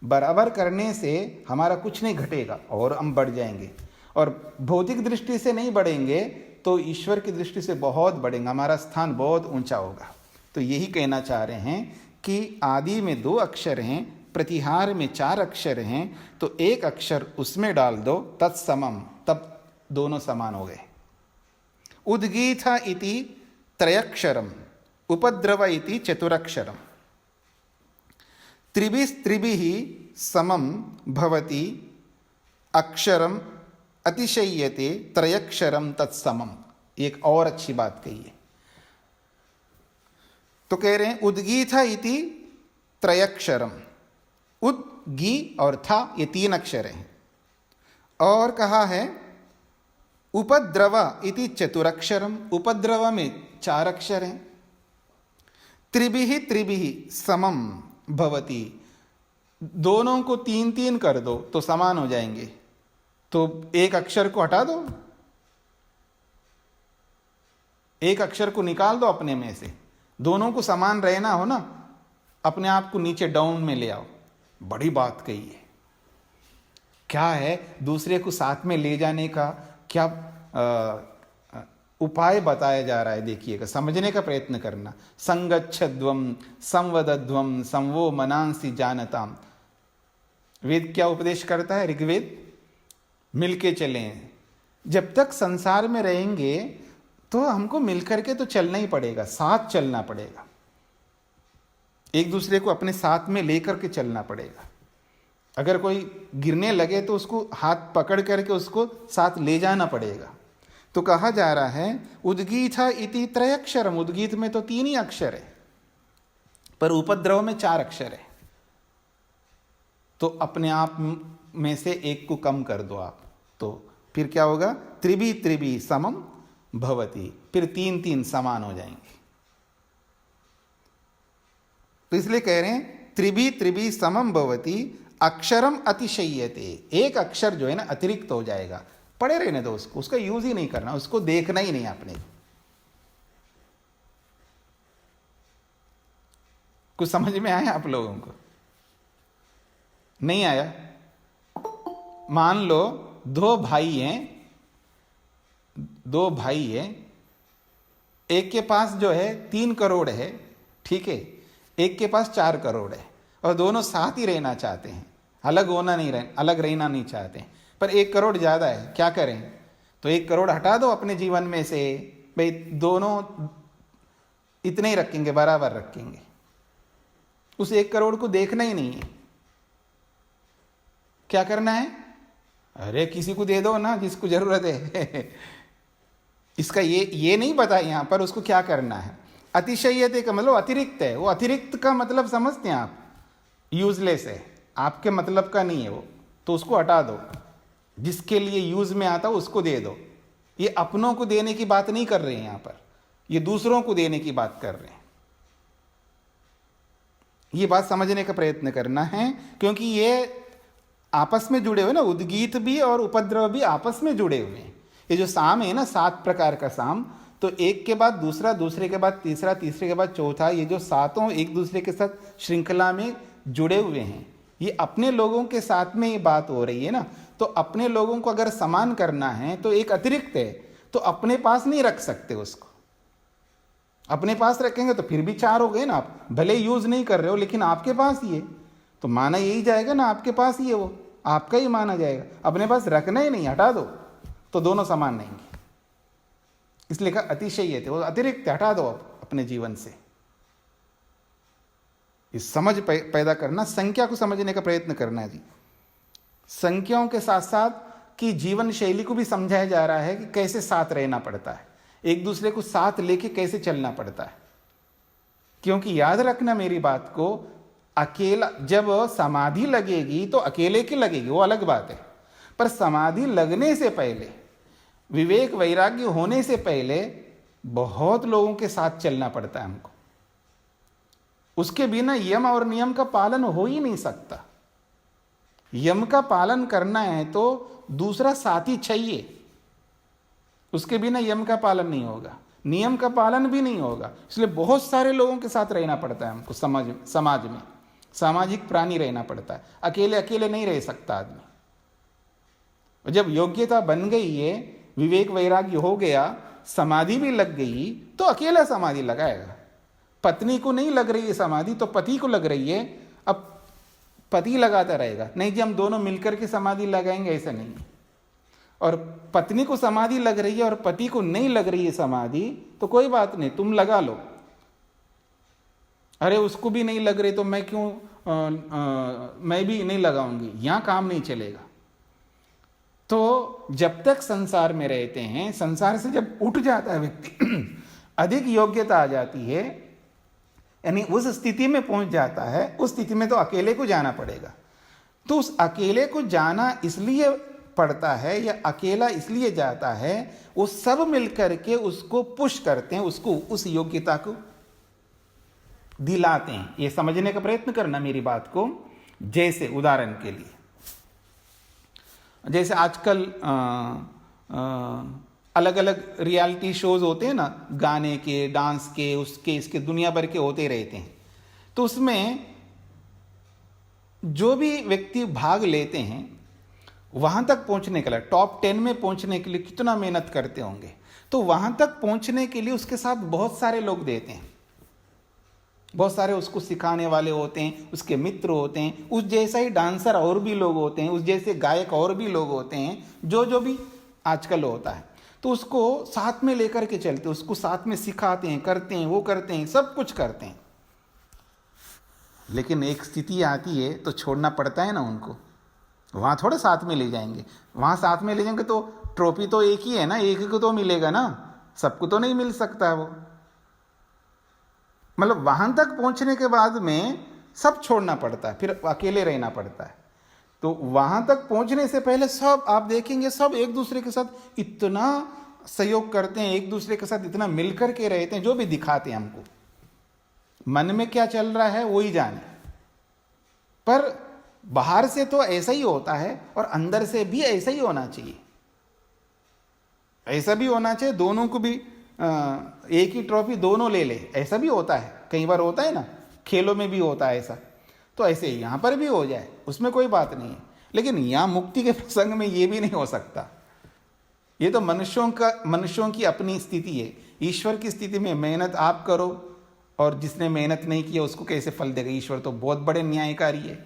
बराबर करने से हमारा कुछ नहीं घटेगा और हम बढ़ जाएंगे, और भौतिक दृष्टि से नहीं बढ़ेंगे तो ईश्वर की दृष्टि से बहुत बढ़ेंगे, हमारा स्थान बहुत ऊंचा होगा। तो यही कहना चाह रहे हैं कि आदि में 2 अक्षर हैं, प्रतिहार में 4 अक्षर हैं, तो एक अक्षर उसमें डाल दो, तत्समम, तब दोनों समान हो गए। उद्गीत इति त्रयक्षरम, उपद्रव इति चतुरक्षरम, त्रिभिस्त्रिभिः समम भवति, अक्षरम अतिशय्यते, त्रयक्षरम तत्समम। एक और अच्छी बात कही है, तो कह रहे हैं उद्गीत इति त्रयक्षरम, उद गी और था ये 3 अक्षर हैं, और कहा है उपद्रव इति चतुरक्षरम, उपद्रव में 4 अक्षर हैं, त्रिभिः त्रिभिः समम भवति, दोनों को 3-3 कर दो तो समान हो जाएंगे, तो एक अक्षर को हटा दो, एक अक्षर को निकाल दो अपने में से, दोनों को समान रहना हो ना, अपने आप को नीचे डाउन में ले आओ। बड़ी बात कही है। क्या है, दूसरे को साथ में ले जाने का क्या उपाय बताया जा रहा है, देखिएगा, समझने का प्रयत्न करना। संगच्छध्वम संवदध्वम संवो मनांसी जानताम। वेद क्या उपदेश करता है, ऋग्वेद, मिलके चलें। जब तक संसार में रहेंगे तो हमको मिलकर के तो चलना ही पड़ेगा, साथ चलना पड़ेगा, एक दूसरे को अपने साथ में लेकर के चलना पड़ेगा। अगर कोई गिरने लगे तो उसको हाथ पकड़ करके उसको साथ ले जाना पड़ेगा। तो कहा जा रहा है उद्गीत इति त्रयक्षरम, उद्गीत में तो 3 ही अक्षर है, पर उपद्रव में 4 अक्षर है, तो अपने आप में से एक को कम कर दो आप, तो फिर क्या होगा, त्रिभि त्रिभि समम भवति, फिर 3-3 समान हो जाएंगे। तो इसलिए कह रहे हैं त्रिभि त्रिभि समम भवति, अक्षरम अतिशय्यते, एक अक्षर जो है ना अतिरिक्त हो जाएगा, पड़े रहने दो उसको, उसका यूज ही नहीं करना, उसको देखना ही नहीं आपने। कुछ समझ में आया आप लोगों को? नहीं आया? मान लो 2 भाई हैं, 2 भाई हैं, एक के पास जो है 3 करोड़ है, ठीक है, एक के पास 4 करोड़ है, और दोनों साथ ही रहना चाहते हैं, अलग रहना नहीं चाहते हैं, पर 1 करोड़ ज्यादा है, क्या करें? तो 1 करोड़ हटा दो अपने जीवन में से, भाई दोनों इतने ही रखेंगे, बराबर रखेंगे, उस 1 करोड़ को देखना ही नहीं है। क्या करना है? अरे किसी को दे दो ना जिसको जरूरत है। इसका ये नहीं पता यहां पर उसको क्या करना है। अतिशय्यते का मतलब अतिरिक्त है, वो अतिरिक्त का मतलब समझते हैं आप, यूजलेस है, आपके मतलब का नहीं है वो, तो उसको हटा दो, जिसके लिए यूज में आता हो उसको दे दो। ये अपनों को देने की बात नहीं कर रहे हैं यहां पर, ये दूसरों को देने की बात कर रहे हैं। ये बात समझने का प्रयत्न करना है, क्योंकि ये आपस में जुड़े हुए ना, उद्गीत भी और उपद्रव भी आपस में जुड़े हुए हैं। ये जो साम है ना, 7 प्रकार का साम, तो एक के बाद दूसरा, दूसरे के बाद तीसरा, तीसरे के बाद चौथा, ये जो 7 एक दूसरे के साथ श्रृंखला में जुड़े हुए हैं, ये अपने लोगों के साथ में ये बात हो रही है ना। तो अपने लोगों को अगर समान करना है तो एक अतिरिक्त है, तो अपने पास नहीं रख सकते उसको। अपने पास रखेंगे तो फिर भी 4 हो गए ना। आप भले यूज नहीं कर रहे हो लेकिन आपके पास ही है, तो माना यही जाएगा ना, आपके पास ही है, वो आपका ही माना जाएगा। अपने पास रखना ही नहीं, हटा दो, तो दोनों समान रहेंगे। इसलिए कहा अतिशय थे, वो अतिरिक्त हटा दो अपने जीवन से। इस समझ पैदा करना, संख्या को समझने का प्रयत्न करना जी। संख्याओं के साथ साथ कि जीवन शैली को भी समझाया जा रहा है कि कैसे साथ रहना पड़ता है, एक दूसरे को साथ लेके कैसे चलना पड़ता है। क्योंकि याद रखना मेरी बात को, अकेला जब समाधि लगेगी तो अकेले की लगेगी, वो अलग बात है। पर समाधि लगने से पहले, विवेक वैराग्य होने से पहले बहुत लोगों के साथ चलना पड़ता है हमको। उसके बिना यम और नियम का पालन हो ही नहीं सकता। यम का पालन करना है तो दूसरा साथी चाहिए, उसके बिना यम का पालन नहीं होगा, नियम का पालन भी नहीं होगा। इसलिए बहुत सारे लोगों के साथ रहना पड़ता है हमको। समाज में सामाजिक प्राणी रहना पड़ता है, अकेले अकेले नहीं रह सकता आदमी। जब योग्यता बन गई है, विवेक वैराग्य हो गया, समाधि भी लग गई, तो अकेला समाधि लगाएगा। पत्नी को नहीं लग रही है समाधि तो पति को लग रही है, अब पति लगाता रहेगा। नहीं जी हम दोनों मिलकर के समाधि लगाएंगे, ऐसा नहीं है। और पत्नी को समाधि लग रही है और पति को नहीं लग रही है समाधि, तो कोई बात नहीं, तुम लगा लो। अरे उसको भी नहीं लग रही तो मैं क्यों मैं भी नहीं लगाऊंगी, यहां काम नहीं चलेगा। तो जब तक संसार में रहते हैं, संसार से जब उठ जाता है व्यक्ति, अधिक योग्यता आ जाती है, यानी उस स्थिति में पहुंच जाता है, उस स्थिति में तो अकेले को जाना पड़ेगा। तो उस अकेले को जाना इसलिए पड़ता है या अकेला इसलिए जाता है, वो सब मिलकर के उसको पुश करते हैं, उसको उस योग्यता को दिलाते हैं। ये समझने का प्रयत्न करना मेरी बात को। जैसे उदाहरण के लिए, जैसे आजकल अलग अलग रियलिटी शोज होते हैं ना, गाने के, डांस के, उसके इसके दुनिया भर के होते रहते हैं। तो उसमें जो भी व्यक्ति भाग लेते हैं, वहां तक पहुंचने के लिए, टॉप 10 में पहुंचने के लिए कितना मेहनत करते होंगे। तो वहां तक पहुंचने के लिए उसके साथ बहुत सारे लोग देते हैं, बहुत सारे उसको सिखाने वाले होते हैं, उसके मित्र होते हैं, उस जैसा ही डांसर और भी लोग होते हैं, उस जैसे गायक और भी लोग होते हैं, जो भी आजकल होता है। तो उसको साथ में लेकर के चलते, उसको साथ में सिखाते हैं, करते हैं, वो करते हैं, सब कुछ करते हैं। लेकिन एक स्थिति आती है तो छोड़ना पड़ता है ना उनको। वहां थोड़े साथ में ले जाएंगे, वहां साथ में ले जाएंगे तो ट्रॉफी तो एक ही है ना, एक ही को तो मिलेगा ना, सबको तो नहीं मिल सकता वो। मतलब वहां तक पहुंचने के बाद में सब छोड़ना पड़ता है, फिर अकेले रहना पड़ता है। तो वहां तक पहुंचने से पहले सब आप देखेंगे, सब एक दूसरे के साथ इतना सहयोग करते हैं, एक दूसरे के साथ इतना मिलकर के रहते हैं, जो भी दिखाते हैं हमको। मन में क्या चल रहा है वो ही जाने। पर बाहर से तो ऐसा ही होता है और अंदर से भी ऐसा ही होना चाहिए। ऐसा भी होना चाहिए दोनों को भी एक ही ट्रॉफी दोनों ले ले, ऐसा भी होता है। कई बार होता है ना, खेलों में भी होता है ऐसा। तो ऐसे यहां पर भी हो जाए, उसमें कोई बात नहीं है। लेकिन यहां मुक्ति के प्रसंग में ये भी नहीं हो सकता। ये तो मनुष्यों की अपनी स्थिति है। ईश्वर की स्थिति में मेहनत आप करो और जिसने मेहनत नहीं किया उसको कैसे फल देगा। ईश्वर तो बहुत बड़े न्यायकारी है,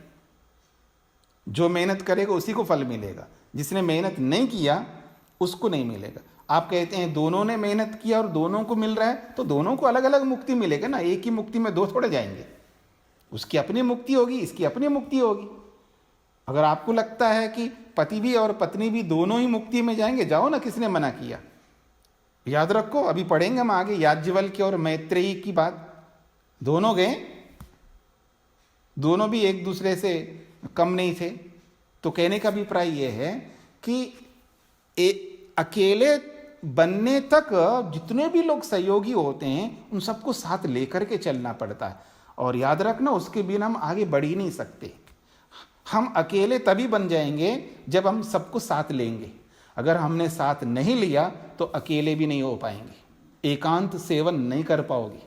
जो मेहनत करेगा उसी को फल मिलेगा, जिसने मेहनत नहीं किया उसको नहीं मिलेगा। आप कहते हैं दोनों ने मेहनत किया और दोनों को मिल रहा है, तो दोनों को अलग अलग मुक्ति मिलेगा ना, एक ही मुक्ति में दो थोड़े जाएंगे। उसकी अपनी मुक्ति होगी, इसकी अपनी मुक्ति होगी। अगर आपको लगता है कि पति भी और पत्नी भी दोनों ही मुक्ति में जाएंगे, जाओ ना, किसने मना किया। याद रखो, अभी पढ़ेंगे हम आगे याज्ञवल्क्य और मैत्रेयी की बात। दोनों गए, दोनों भी एक दूसरे से कम नहीं थे। तो कहने का अभिप्राय यह है कि अकेले बनने तक जितने भी लोग सहयोगी होते हैं उन सबको साथ लेकर के चलना पड़ता है। और याद रखना, उसके बिना हम आगे बढ़ ही नहीं सकते। हम अकेले तभी बन जाएंगे जब हम सबको साथ लेंगे। अगर हमने साथ नहीं लिया तो अकेले भी नहीं हो पाएंगे, एकांत सेवन नहीं कर पाओगे।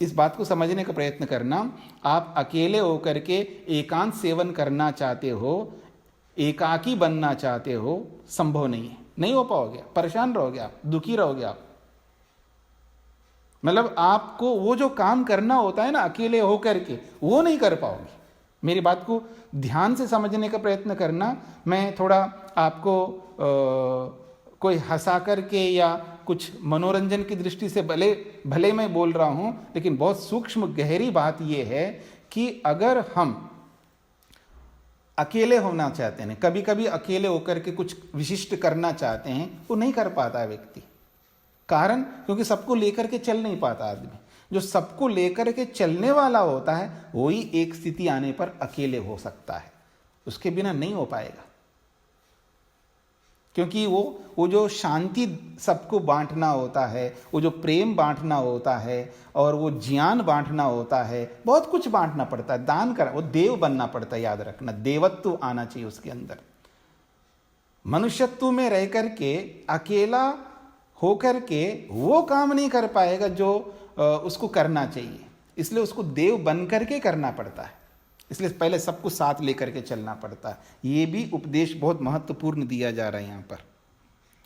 इस बात को समझने का प्रयत्न करना। आप अकेले होकर के एकांत सेवन करना चाहते हो, एकाकी बनना चाहते हो, संभव नहीं है, नहीं हो पाओगे, परेशान रहोगे आप, दुखी रहोगे आप। मतलब आपको वो जो काम करना होता है ना अकेले होकर के, वो नहीं कर पाओगे। मेरी बात को ध्यान से समझने का प्रयत्न करना। मैं थोड़ा आपको कोई हंसा करके या कुछ मनोरंजन की दृष्टि से भले मैं बोल रहा हूं, लेकिन बहुत सूक्ष्म गहरी बात यह है कि अगर हम अकेले होना चाहते हैं, कभी कभी अकेले होकर के कुछ विशिष्ट करना चाहते हैं, वो नहीं कर पाता है व्यक्ति। कारण क्योंकि सबको लेकर के चल नहीं पाता आदमी। जो सबको लेकर के चलने वाला होता है वही एक स्थिति आने पर अकेले हो सकता है, उसके बिना नहीं हो पाएगा। क्योंकि वो जो शांति सबको बांटना होता है, वो जो प्रेम बांटना होता है, और वो ज्ञान बांटना होता है, बहुत कुछ बांटना पड़ता है, दान कर, वो देव बनना पड़ता है। याद रखना, देवत्व आना चाहिए उसके अंदर। मनुष्यत्व में रह करके अकेला होकर के वो काम नहीं कर पाएगा जो उसको करना चाहिए, इसलिए उसको देव बन करके करना पड़ता है। इसलिए पहले सबको साथ लेकर के चलना पड़ता है। ये भी उपदेश बहुत महत्वपूर्ण दिया जा रहा है यहाँ पर।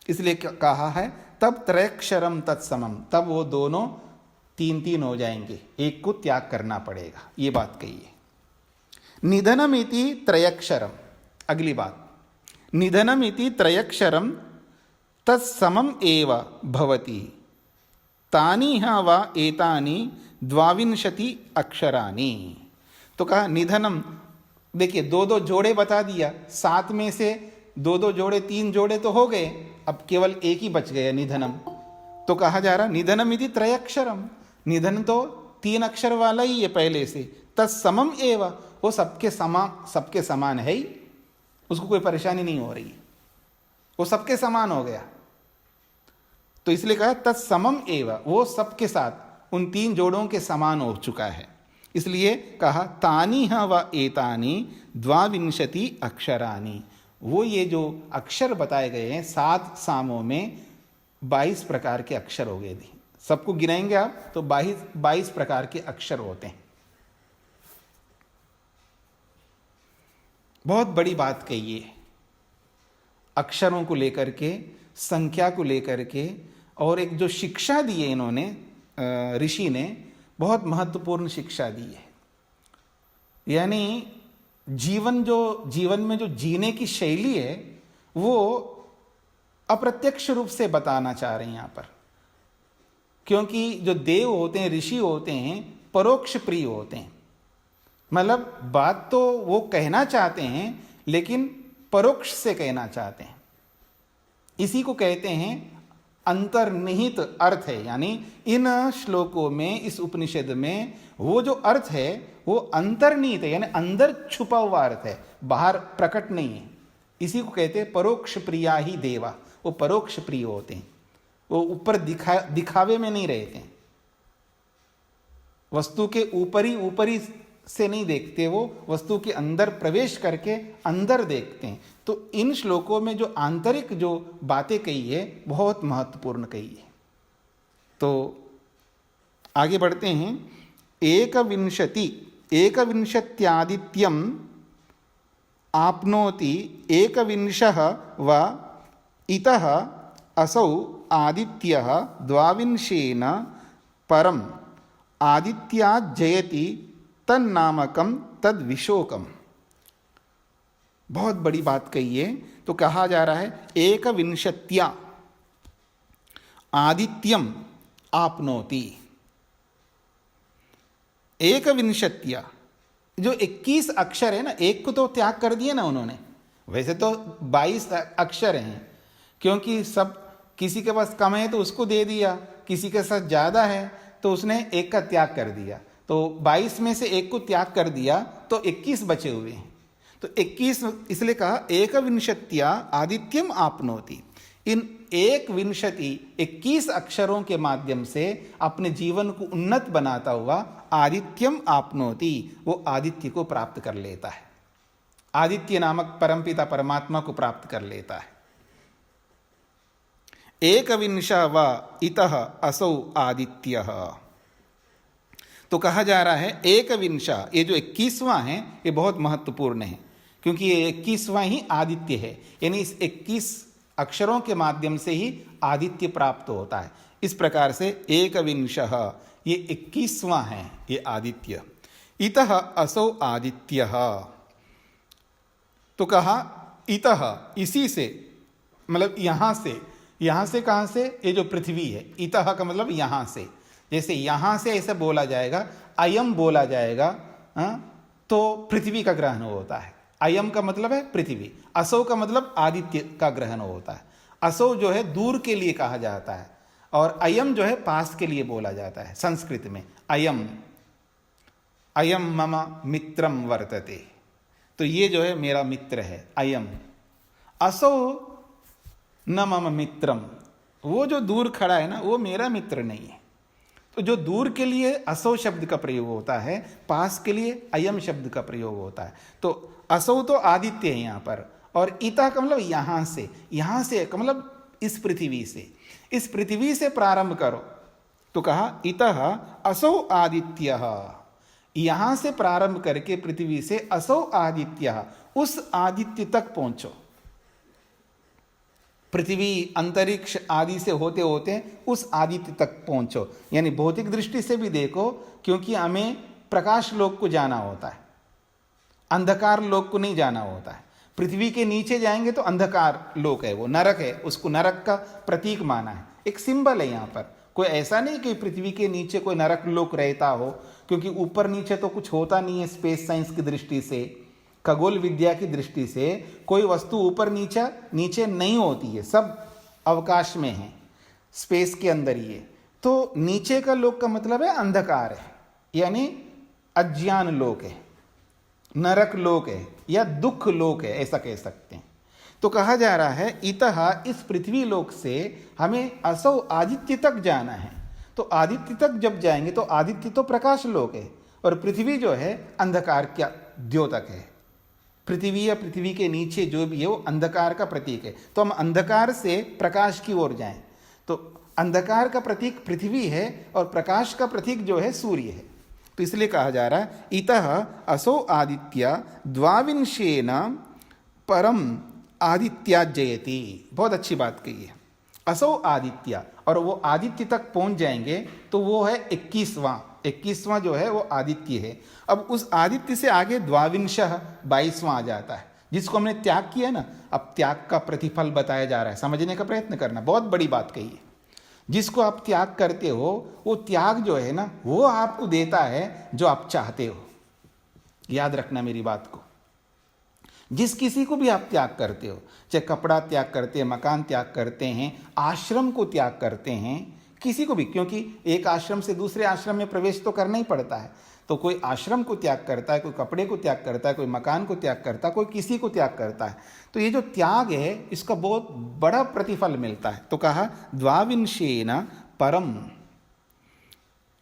इसलिए कहा है तब त्रयक्षरम तत्समम, तब वो दोनों तीन तीन हो जाएंगे, एक को त्याग करना पड़ेगा, ये बात कही है। निधनमिति त्रयक्षरम, अगली बात, निधनमिति त्रयक्षरम तत्समम एव भवति, तानि ह वा एतानि द्वाविंशति अक्षराणि। तो कहा निधनम, देखिए दो दो जोड़े बता दिया, 7 में से दो दो जोड़े, 3 जोड़े तो हो गए, अब केवल एक ही बच गया निधनम। तो कहा जा रहा निधनम इति त्रयक्षरम, निधन तो 3 अक्षर वाला ही है पहले से। तत्समम एव, वो सबके समान है ही, उसको कोई परेशानी नहीं हो रही, वो सबके समान हो गया। तो इसलिए कहा तत्समम एव, वो सबके साथ उन 3 जोड़ों के समान हो चुका है। इसलिए कहा तानि ह व एतानि द्वाविंशति अक्षराणि, वो ये जो अक्षर बताए गए हैं 7 सामों में 22 प्रकार के अक्षर हो गए। सबको गिनाएंगे आप तो 22 प्रकार के अक्षर होते हैं। बहुत बड़ी बात कही है, अक्षरों को लेकर के, संख्या को लेकर के, और एक जो शिक्षा दी है इन्होंने, ऋषि ने बहुत महत्वपूर्ण शिक्षा दी है। यानी जीवन में जो जीने की शैली है वो अप्रत्यक्ष रूप से बताना चाह रहे हैं यहाँ पर। क्योंकि जो देव होते हैं, ऋषि होते हैं, परोक्ष प्रिय होते हैं। मतलब बात तो वो कहना चाहते हैं लेकिन परोक्ष से कहना चाहते हैं। इसी को कहते हैं अंतर्निहित अर्थ है। यानी इन श्लोकों में, इस उपनिषद में वो जो अर्थ है वो अंतर्निहित है, यानी अंदर छुपा हुआ अर्थ है, बाहर प्रकट नहीं है। इसी को कहते हैं परोक्ष प्रिया ही देवा। वो परोक्ष प्रिय होते हैं, वो ऊपर दिखावे में नहीं रहते हैं, वस्तु के ऊपरी से नहीं देखते, वो वस्तु के अंदर प्रवेश करके अंदर देखते हैं। तो इन श्लोकों में जो आंतरिक जो बातें कही है बहुत महत्वपूर्ण कही है। तो आगे बढ़ते हैं। एकविंशत्यादित्यम आपनोति एकविंशः व इतः असौ आदित्यः द्वाविंशेन परम आदित्यात् जयति तन्नामकम तद्विशोकम। बहुत बड़ी बात कही है। तो कहा जा रहा है एकविंशत्या आदित्यम आपनोति। एकविंशत्या, जो 21 अक्षर है ना, एक को तो त्याग कर दिए ना उन्होंने। वैसे तो 22 अक्षर हैं, क्योंकि सब किसी के पास कम है तो उसको दे दिया, किसी के साथ ज़्यादा है तो उसने एक का त्याग कर दिया। तो 22 में से एक को त्याग कर दिया तो 21 बचे हुए हैं। तो 21 इसलिए कहा एकविंशत्या आदित्यम आपनोति। इन 21 अक्षरों के माध्यम से अपने जीवन को उन्नत बनाता हुआ आदित्यम आपनोति, वो आदित्य को प्राप्त कर लेता है, आदित्य नामक परमपिता परमात्मा को प्राप्त कर लेता है। एकविंश व इतः असौ आदित्यः। तो कहा जा रहा है एक विंशा, ये जो 21वां है ये बहुत महत्वपूर्ण है, क्योंकि ये 21वां ही आदित्य है, यानी इस 21 अक्षरों के माध्यम से ही आदित्य प्राप्त होता है। इस प्रकार से एक विंशः ये 21वां है ये आदित्य। इतः असौ आदित्यः, तो कहा इतः इसी से, मतलब यहां से कहां से, ये जो पृथ्वी है, इतः का मतलब यहां से, जैसे यहां से ऐसे बोला जाएगा, अयम बोला जाएगा, तो पृथ्वी का ग्रहण होता है। अयम का मतलब है पृथ्वी, असौ का मतलब आदित्य का ग्रहण होता है। असौ जो है दूर के लिए कहा जाता है, और अयम जो है पास के लिए बोला जाता है संस्कृत में। अयम अयम मम मित्रम वर्तते, तो ये जो है मेरा मित्र है अयम। असौ न मम मित्रम, वो जो दूर खड़ा है ना वो मेरा मित्र नहीं है। तो जो दूर के लिए असौ शब्द का प्रयोग होता है, पास के लिए अयम शब्द का प्रयोग होता है। तो असौ तो आदित्य है यहाँ पर, और इतः का मतलब यहाँ से का मतलब इस पृथ्वी से प्रारंभ करो। तो कहा इतः असौ आदित्यः, यहाँ से प्रारंभ करके पृथ्वी से असौ आदित्यः, उस आदित्य तक पहुंचो। पृथ्वी अंतरिक्ष आदि से होते होते उस आदित्य तक पहुंचो, यानी भौतिक दृष्टि से भी देखो, क्योंकि हमें प्रकाश लोक को जाना होता है, अंधकार लोक को नहीं जाना होता है। पृथ्वी के नीचे जाएंगे तो अंधकार लोक है, वो नरक है, उसको नरक का प्रतीक माना है, एक सिंबल है। यहाँ पर कोई ऐसा नहीं कि पृथ्वी के नीचे कोई नरक लोक रहता हो, क्योंकि ऊपर नीचे तो कुछ होता नहीं है। स्पेस साइंस की दृष्टि से, खगोल विद्या की दृष्टि से कोई वस्तु ऊपर नीचे नहीं होती है, सब अवकाश में है, स्पेस के अंदर ही है। तो नीचे का लोक का मतलब है अंधकार है, यानी अज्ञान लोक है, नरक लोक है या दुख लोक है, ऐसा कह सकते हैं। तो कहा जा रहा है इतः, इस पृथ्वी लोक से हमें असौ आदित्य तक जाना है। तो आदित्य तक जब जाएंगे तो आदित्य तो प्रकाश लोक है, और पृथ्वी जो है अंधकार का द्योतक है। पृथ्वी या पृथ्वी के नीचे जो भी है वो अंधकार का प्रतीक है। तो हम अंधकार से प्रकाश की ओर जाएं, तो अंधकार का प्रतीक पृथ्वी है और प्रकाश का प्रतीक जो है सूर्य है। तो इसलिए कहा जा रहा है इतः असौ आदित्य द्वाविंशेन परम आदित्याजयति। बहुत अच्छी बात कही है, असौ आदित्य, और वो आदित्य तक पहुंच जाएंगे तो वो है 21वां जो है वो आदित्य है। अब उस आदित्य से आगे द्वाविंशः 22वां आ जाता है, जिसको हमने त्याग किया ना। अब त्याग का प्रतिफल बताया जा रहा है, समझने का प्रयत्न करना, बहुत बड़ी बात कही है। जिसको आप त्याग करते हो वो त्याग जो है ना वो आपको देता है जो आप चाहते हो। याद रखना मेरी बात को। जिस किसी को भी आप त्याग करते हो, चाहे कपड़ा त्याग करते हैं, मकान त्याग करते हैं, आश्रम को त्याग करते हैं, किसी को भी, क्योंकि एक आश्रम से दूसरे आश्रम में प्रवेश तो करना ही पड़ता है। तो कोई आश्रम को त्याग करता है, कोई कपड़े को त्याग करता है, कोई मकान को त्याग करता है, कोई किसी को त्याग करता है। तो ये जो त्याग है इसका बहुत बड़ा प्रतिफल मिलता है। तो कहा द्वाविंशेन परम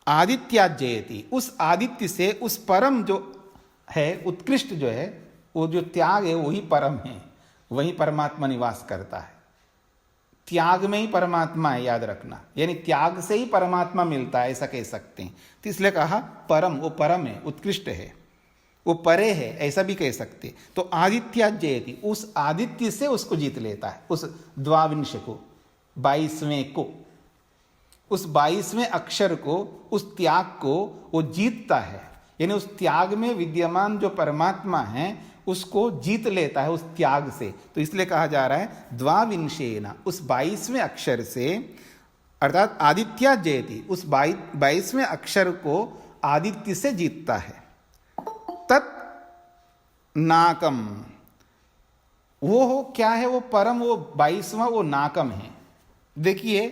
आदित्याजयति, उस आदित्य से उस परम जो है, उत्कृष्ट जो है, वो जो त्याग है वही परम है, वही परमात्मा निवास करता है। त्याग में ही परमात्मा है, याद रखना, यानी त्याग से ही परमात्मा मिलता है, ऐसा कह सकते हैं। तो इसलिए कहा परम, वो परम है, उत्कृष्ट है, वो परे है, ऐसा भी कह सकते। तो आदित्याजयति, उस आदित्य से उसको जीत लेता है, उस द्वाविंश को, 22वें को, उस 22वें अक्षर को, उस त्याग को वो जीतता है। यानी उस त्याग में विद्यमान जो परमात्मा है उसको जीत लेता है उस त्याग से। तो इसलिए कहा जा रहा है द्वाविंशेन, उस 22वें अक्षर से, अर्थात आदित्याजयति, उस 22वें अक्षर को आदित्य से जीतता है। तत् नाकम, वो हो क्या है, वो परम, वो 22वां वो नाकम है। देखिए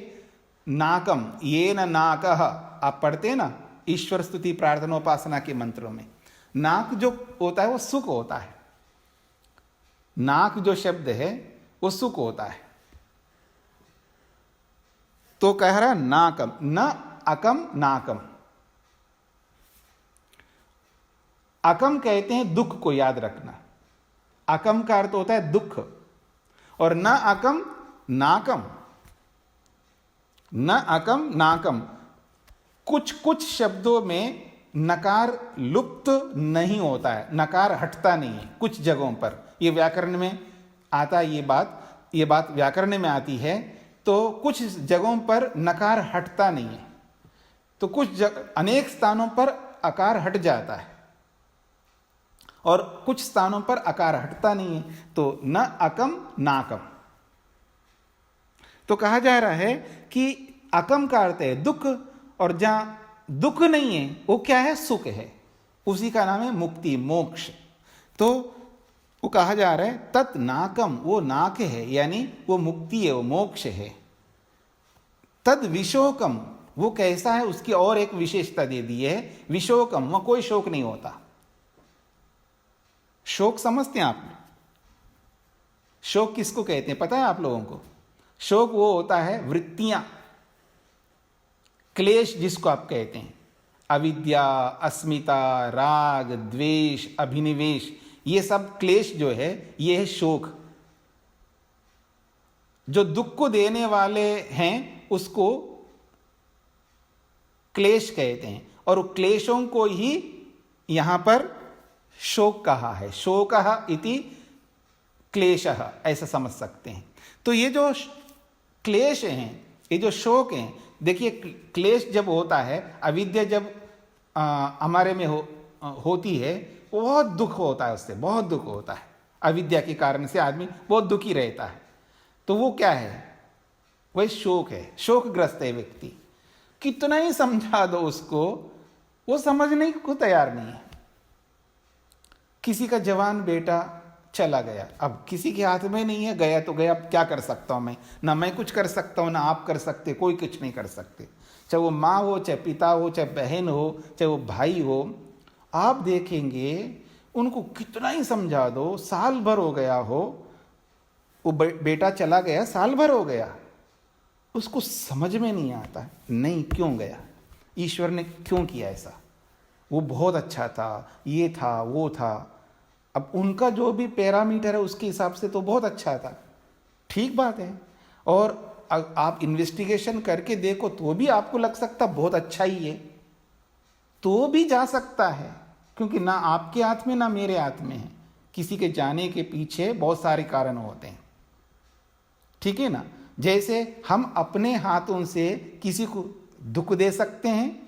नाकम, ये न नाकः, आप पढ़ते हैं ना ईश्वर स्तुति प्रार्थनोपासना के मंत्रों में, नाक जो होता है वो सुख होता है। नाक जो शब्द है वो सुख होता है। तो कह रहा नाकम, न अकम नाकम। अकम कहते हैं दुख को, याद रखना। अकम का अर्थ होता है दुख, और न अकम नाकम, न अकम नाकम। कुछ कुछ शब्दों में नकार लुप्त नहीं होता है, नकार हटता नहीं है कुछ जगहों पर। ये व्याकरण में आता है, ये बात व्याकरण में आती है। तो कुछ जगहों पर नकार हटता नहीं है, तो अनेक स्थानों पर आकार हट जाता है और कुछ स्थानों पर आकार हटता नहीं है। तो न अकम नाकम। तो कहा जा रहा है कि अकम का अर्थ है दुख, और जहां दुख नहीं है वो क्या है, सुख है, उसी का नाम है मुक्ति, मोक्ष। तो वो कहा जा रहा है तत् नाकम, वो नाक है, यानी वो मुक्ति है, वो मोक्ष है। तद विशोकम, वो कैसा है, उसकी और एक विशेषता दे दी है, विशोकम, वह कोई शोक नहीं होता। शोक समझते हैं आप? शोक किसको कहते हैं पता है आप लोगों को? शोक वो होता है वृत्तियां, क्लेश जिसको आप कहते हैं, अविद्या, अस्मिता, राग, द्वेष, अभिनिवेश, ये सब क्लेश जो है ये है शोक। जो दुख को देने वाले हैं उसको क्लेश कहते हैं, और क्लेशों को ही यहां पर शोक कहा है। शोकः इति क्लेशः, ऐसा समझ सकते हैं। तो ये जो क्लेश हैं, ये जो शोक हैं, देखिए क्लेश जब होता है, अविद्या जब हमारे में होती है, बहुत दुख होता है, उससे बहुत दुख होता है। अविद्या के कारण से आदमी बहुत दुखी रहता है। तो वो क्या है, वही शोक है, शोकग्रस्त है व्यक्ति। कितना ही समझा दो उसको, वो समझने को तैयार नहीं है। किसी का जवान बेटा चला गया, अब किसी के हाथ में नहीं है, गया तो गया, अब क्या कर सकता हूं मैं? ना मैं कुछ कर सकता हूं, ना आप कर सकते, कोई कुछ नहीं कर सकते। चाहे वो माँ हो, चाहे पिता हो, चाहे बहन हो, चाहे वो भाई हो। आप देखेंगे उनको कितना ही समझा दो, साल भर हो गया हो, वो बेटा चला गया, साल भर हो गया, उसको समझ में नहीं आता, नहीं क्यों गया, ईश्वर ने क्यों किया ऐसा, वो बहुत अच्छा था, ये था, वो था। अब उनका जो भी पैरामीटर है उसके हिसाब से तो बहुत अच्छा था, ठीक बात है। और आप इन्वेस्टिगेशन करके देखो तो भी आपको लग सकता बहुत अच्छा ही है, तो भी जा सकता है, क्योंकि ना आपके हाथ में ना मेरे हाथ में है। किसी के जाने के पीछे बहुत सारे कारण होते हैं, ठीक है ना। जैसे हम अपने हाथों से किसी को दुख दे सकते हैं,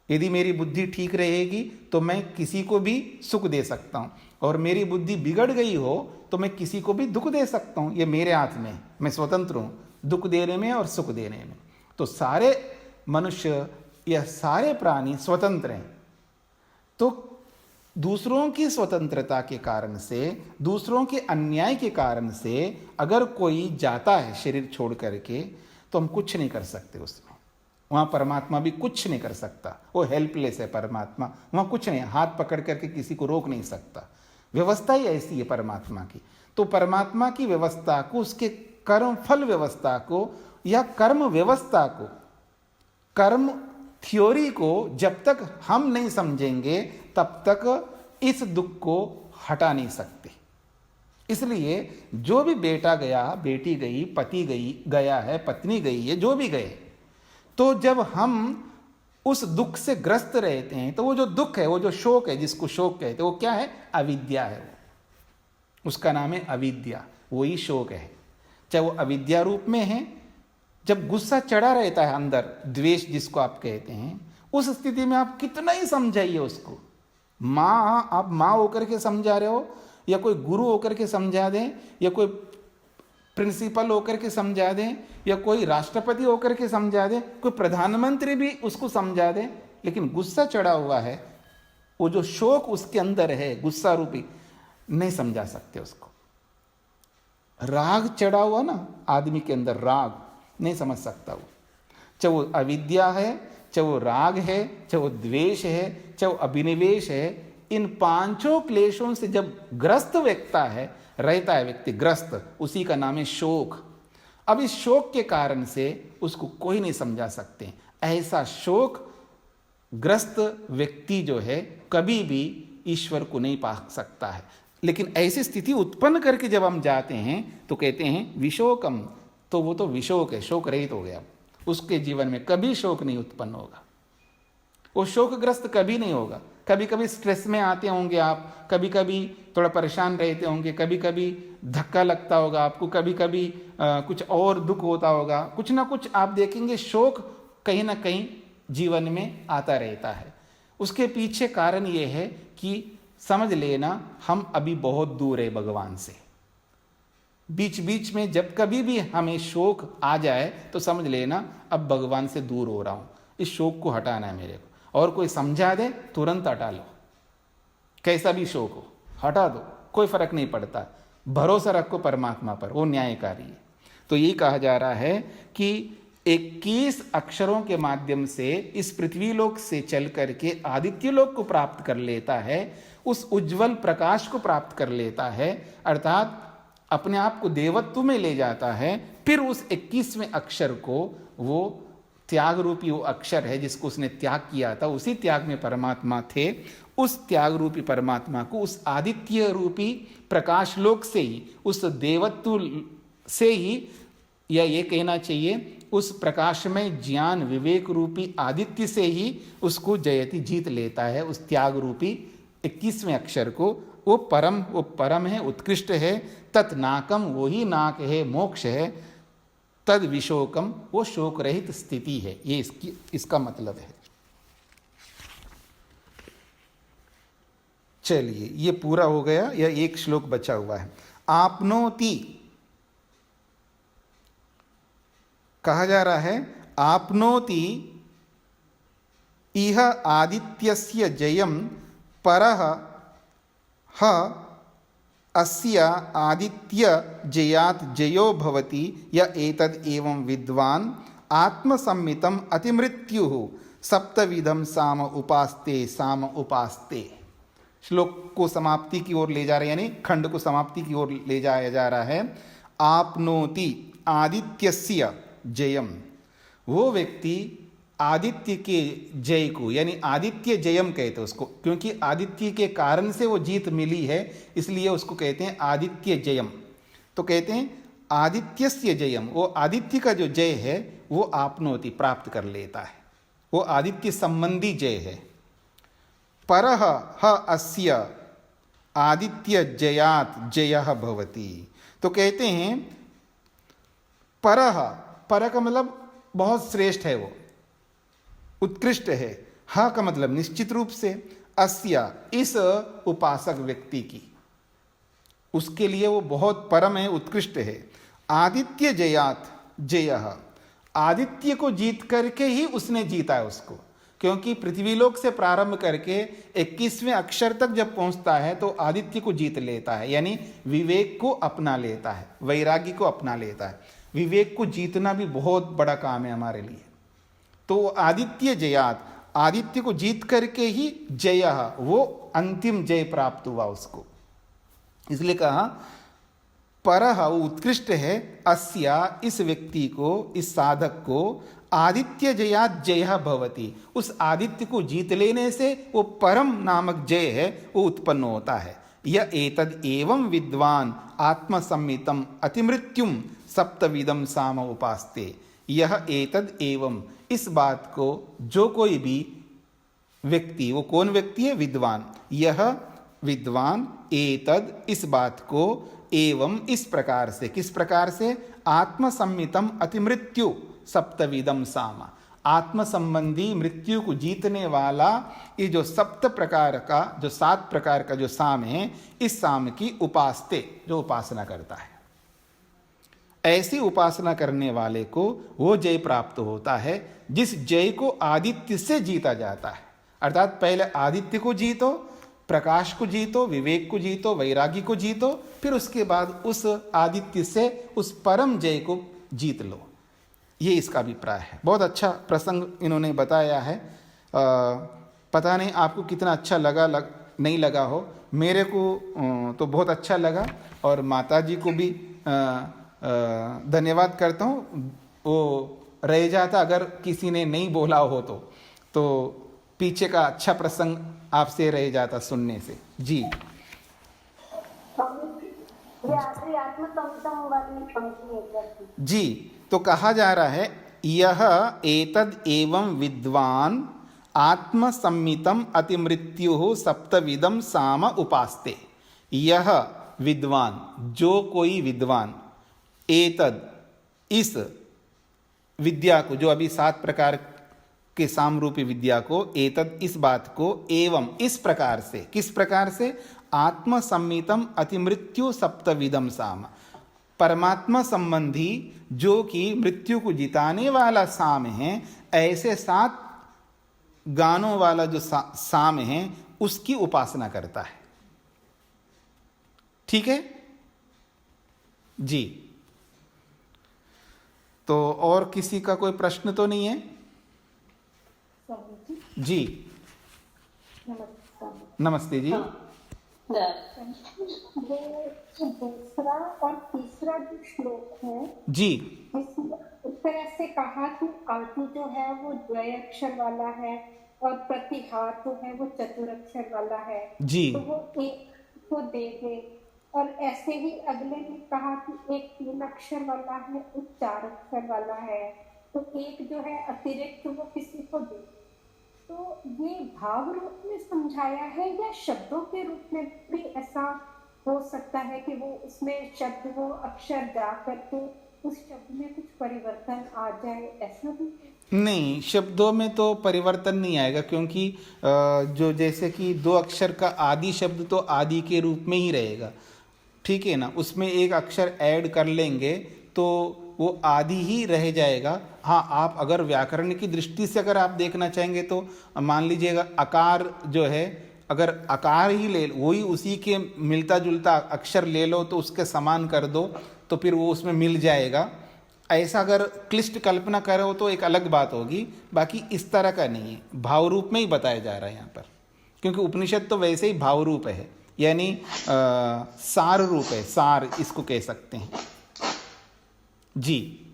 यदि मेरी बुद्धि ठीक रहेगी तो मैं किसी को भी सुख दे सकता हूं, और मेरी बुद्धि बिगड़ गई हो तो मैं किसी को भी दुख दे सकता हूं। ये मेरे हाथ में, मैं स्वतंत्र हूं दुख देने में और सुख देने में। तो सारे मनुष्य या सारे प्राणी स्वतंत्र हैं। तो दूसरों की स्वतंत्रता के कारण से, दूसरों के अन्याय के कारण से अगर कोई जाता है शरीर छोड़ करके, तो हम कुछ नहीं कर सकते उसमें। वहाँ परमात्मा भी कुछ नहीं कर सकता, वो हेल्पलेस है परमात्मा, वहाँ कुछ नहीं, हाथ पकड़ करके किसी को रोक नहीं सकता। व्यवस्था ही ऐसी है परमात्मा की। तो परमात्मा की व्यवस्था को, उसके कर्म फल व्यवस्था को या कर्म व्यवस्था को, कर्म थ्योरी को जब तक हम नहीं समझेंगे तब तक इस दुख को हटा नहीं सकते। इसलिए जो भी बेटा गया, बेटी गई, पति गया है, पत्नी गई है, जो भी गए, तो जब हम उस दुख से ग्रस्त रहते हैं तो वो जो दुख है, वो जो शोक है, जिसको शोक कहते हैं, वो क्या है, अविद्या है। वो उसका नाम है अविद्या, वही शोक है। चाहे वो अविद्या रूप में है, जब गुस्सा चढ़ा रहता है अंदर, द्वेष जिसको आप कहते हैं, उस स्थिति में आप कितना ही समझाइए उसको। माँ, आप माँ होकर के समझा रहे हो, या कोई गुरु होकर के समझा दें, या कोई प्रिंसिपल होकर के समझा दें, या कोई राष्ट्रपति होकर के समझा दें, कोई प्रधानमंत्री भी उसको समझा दें, लेकिन गुस्सा चढ़ा हुआ है, वो जो शोक उसके अंदर है गुस्सा रूपी, नहीं समझा सकते उसको। राग चढ़ा हुआ ना आदमी के अंदर, राग नहीं समझ सकता वो, चाहे वो अविद्या है, चाहे वो राग है, चाहे वो द्वेष है, चाहे वो अभिनिवेश है। इन पांचों क्लेशों से जब ग्रस्त रहता है व्यक्ति ग्रस्त, उसी का नाम है शोक। अब इस शोक के कारण से उसको कोई नहीं समझा सकते। ऐसा शोक ग्रस्त व्यक्ति जो है कभी भी ईश्वर को नहीं पा सकता है। लेकिन ऐसी स्थिति उत्पन्न करके जब हम जाते हैं तो कहते हैं विशोकम, तो वो तो विशोक है, शोक रहित हो गया, उसके जीवन में कभी शोक नहीं उत्पन्न होगा। वो शोकग्रस्त कभी नहीं होगा। कभी कभी स्ट्रेस में आते होंगे आप, कभी कभी थोड़ा परेशान रहते होंगे, कभी कभी धक्का लगता होगा आपको, कभी कभी कुछ और दुख होता होगा, कुछ ना कुछ आप देखेंगे शोक कहीं ना कहीं जीवन में आता रहता है। उसके पीछे कारण ये है कि समझ लेना हम अभी बहुत दूर है भगवान से। बीच बीच में जब कभी भी हमें शोक आ जाए तो समझ लेना अब भगवान से दूर हो रहा हूं, इस शोक को हटाना है मेरे को। और कोई समझा दे तुरंत हटा लो, कैसा भी शोक हो हटा दो, कोई फर्क नहीं पड़ता। भरोसा रखो परमात्मा पर, वो न्यायकारी है। तो ये कहा जा रहा है कि 21 अक्षरों के माध्यम से इस पृथ्वी लोक से चल करके आदित्य लोक को प्राप्त कर लेता है, उस उज्जवल प्रकाश को प्राप्त कर लेता है, अर्थात अपने आप को देवत्व में ले जाता है। फिर उस 21वें अक्षर को, वो त्याग रूपी वो अक्षर है जिसको उसने त्याग किया था, उसी त्याग में परमात्मा थे, उस त्याग रूपी परमात्मा को उस आदित्य रूपी प्रकाश लोक से ही, उस देवत्व से ही, या ये कहना चाहिए उस प्रकाशमय ज्ञान विवेक रूपी आदित्य से ही उसको जयति जीत लेता है। उस त्याग रूपी 21वें अक्षर को, वो परम है, उत्कृष्ट है। तत् नाकम, वो ही नाक है, मोक्ष है। तद विशोकम, वो शोक रहित स्थिति है। ये इसका मतलब है। चलिए ये पूरा हो गया, यह एक श्लोक बचा हुआ है। आपनोति कहा जा रहा है, आपनोति इह आदित्यस्य जयम परः ह अस्य आदित्य जयात् जयो भवति य एतद् एवं विद्वान् आत्मसम्मितम् अतिमृत्युः सप्तविधम साम उपास्ते साम उपास्ते। श्लोक को समाप्ति की ओर ले जा रहे हैं, यानी खंड को समाप्ति की ओर ले जाया जा रहा है। आपनोति आदित्यस्य जयम, वो व्यक्ति आदित्य के जय को, यानी आदित्य जयम कहते हैं उसको, क्योंकि आदित्य के कारण से वो जीत मिली है, इसलिए उसको कहते हैं आदित्य जयम। तो कहते हैं आदित्यस्य जयम, वो आदित्य का जो जय है वो आपनोति प्राप्त कर लेता है, वो आदित्य संबंधी जय है। परह ह अस्य आदित्य जयात जयः भवति। तो कहते हैं परह, पर का मतलब बहुत श्रेष्ठ है, वो उत्कृष्ट है। हा का मतलब निश्चित रूप से, अस्या इस उपासक व्यक्ति की, उसके लिए वो बहुत परम है, उत्कृष्ट है। आदित्य जयात जयः, आदित्य को जीत करके ही उसने जीता है उसको, क्योंकि पृथ्वीलोक से प्रारंभ करके 21वें अक्षर तक जब पहुंचता है तो आदित्य को जीत लेता है, यानी विवेक को अपना लेता है, वैराग्य को अपना लेता है। विवेक को जीतना भी बहुत बड़ा काम है हमारे लिए। तो आदित्य जयात, आदित्य को जीत करके ही जय, वो अंतिम जय प्राप्त हुआ उसको, इसलिए कहा परह, वो उत्कृष्ट है। अस्या इस व्यक्ति को, इस साधक को आदित्य जयात जय भवति, उस आदित्य को जीत लेने से वो परम नामक जय है वो उत्पन्न होता है। यह एतद एवं विद्वान आत्मसम्मितम अतिमृत्युम सप्तविधम साम उपास्ते। यह एतद एवं, इस बात को जो कोई भी व्यक्ति, वो कौन व्यक्ति है? विद्वान। यह विद्वान एतद, इस बात को, एवं इस प्रकार से, किस प्रकार से? आत्मसम्मितम अतिमृत्यु सप्तविधम साम, आत्म संबंधी मृत्यु को जीतने वाला ये जो सप्त प्रकार का, जो 7 प्रकार का जो साम है, इस साम की उपासते, जो उपासना करता है, ऐसी उपासना करने वाले को वो जय प्राप्त होता है जिस जय को आदित्य से जीता जाता है। अर्थात पहले आदित्य को जीतो, प्रकाश को जीतो, विवेक को जीतो, वैरागी को जीतो, फिर उसके बाद उस आदित्य से उस परम जय को जीत लो। ये इसका अभिप्राय है। बहुत अच्छा प्रसंग इन्होंने बताया है। पता नहीं आपको कितना अच्छा लगा, नहीं लगा हो। मेरे को तो बहुत अच्छा लगा, और माता जी को भी धन्यवाद करता हूँ। वो रह जाता अगर किसी ने नहीं बोला हो तो पीछे का अच्छा प्रसंग आपसे रह जाता सुनने से। जी जी, तो कहा जा रहा है यह एतद एवं विद्वान आत्मसम्मितम अतिमृत्यु सप्तविदम साम उपास्ते। यह विद्वान, जो कोई विद्वान, एतद, इस विद्या को, जो अभी 7 प्रकार के सामरूपी विद्या को, एतद, इस बात को, एवं, इस प्रकार से, किस प्रकार से, आत्मसम्मितम अतिमृत्यु सप्तविदम साम, परमात्मा संबंधी जो कि मृत्यु को जिताने वाला साम है, ऐसे 7 गानों वाला जो साम है उसकी उपासना करता है। ठीक है जी। तो और किसी का कोई प्रश्न तो नहीं है जी? नमस्ते जी। वो दूसरा और तीसरा जो श्लोक है जी, इसमें इस तरह से कहा कि आदि जो है वो द्वय अक्षर वाला है और प्रतिहार जो है वो चतुरक्षर वाला है जी, तो वो एक को दे दे। और ऐसे ही अगले में कहा कि एक 3 अक्षर वाला है, एक 4 अक्षर वाला है, तो एक जो है अतिरिक्त वो किसी को दे। तो ये भाव रूप में समझाया है या शब्दों के रूप में भी ऐसा हो सकता है कि वो उसमें शब्द, वो अक्षर जा करके उस शब्द में कुछ परिवर्तन आ जाए, ऐसा भी? नहीं, शब्दों में तो परिवर्तन नहीं आएगा, क्योंकि जो जैसे कि 2 अक्षर का आदि शब्द तो आदि के रूप में ही रहेगा, ठीक है ना। उसमें एक अक्षर ऐड कर लेंगे तो वो आदि ही रह जाएगा। हाँ, आप अगर व्याकरण की दृष्टि से अगर आप देखना चाहेंगे तो मान लीजिएगा अकार जो है, अगर अकार ही ले, वही उसी के मिलता जुलता अक्षर ले लो तो उसके समान कर दो तो फिर वो उसमें मिल जाएगा। ऐसा अगर क्लिष्ट कल्पना करो तो एक अलग बात होगी, बाकी इस तरह का नहीं है, भाव रूप में ही बताया जा रहा है यहाँ पर, क्योंकि उपनिषद तो वैसे ही भाव रूप है, यानी सार रूप है, सार इसको कह सकते हैं जी।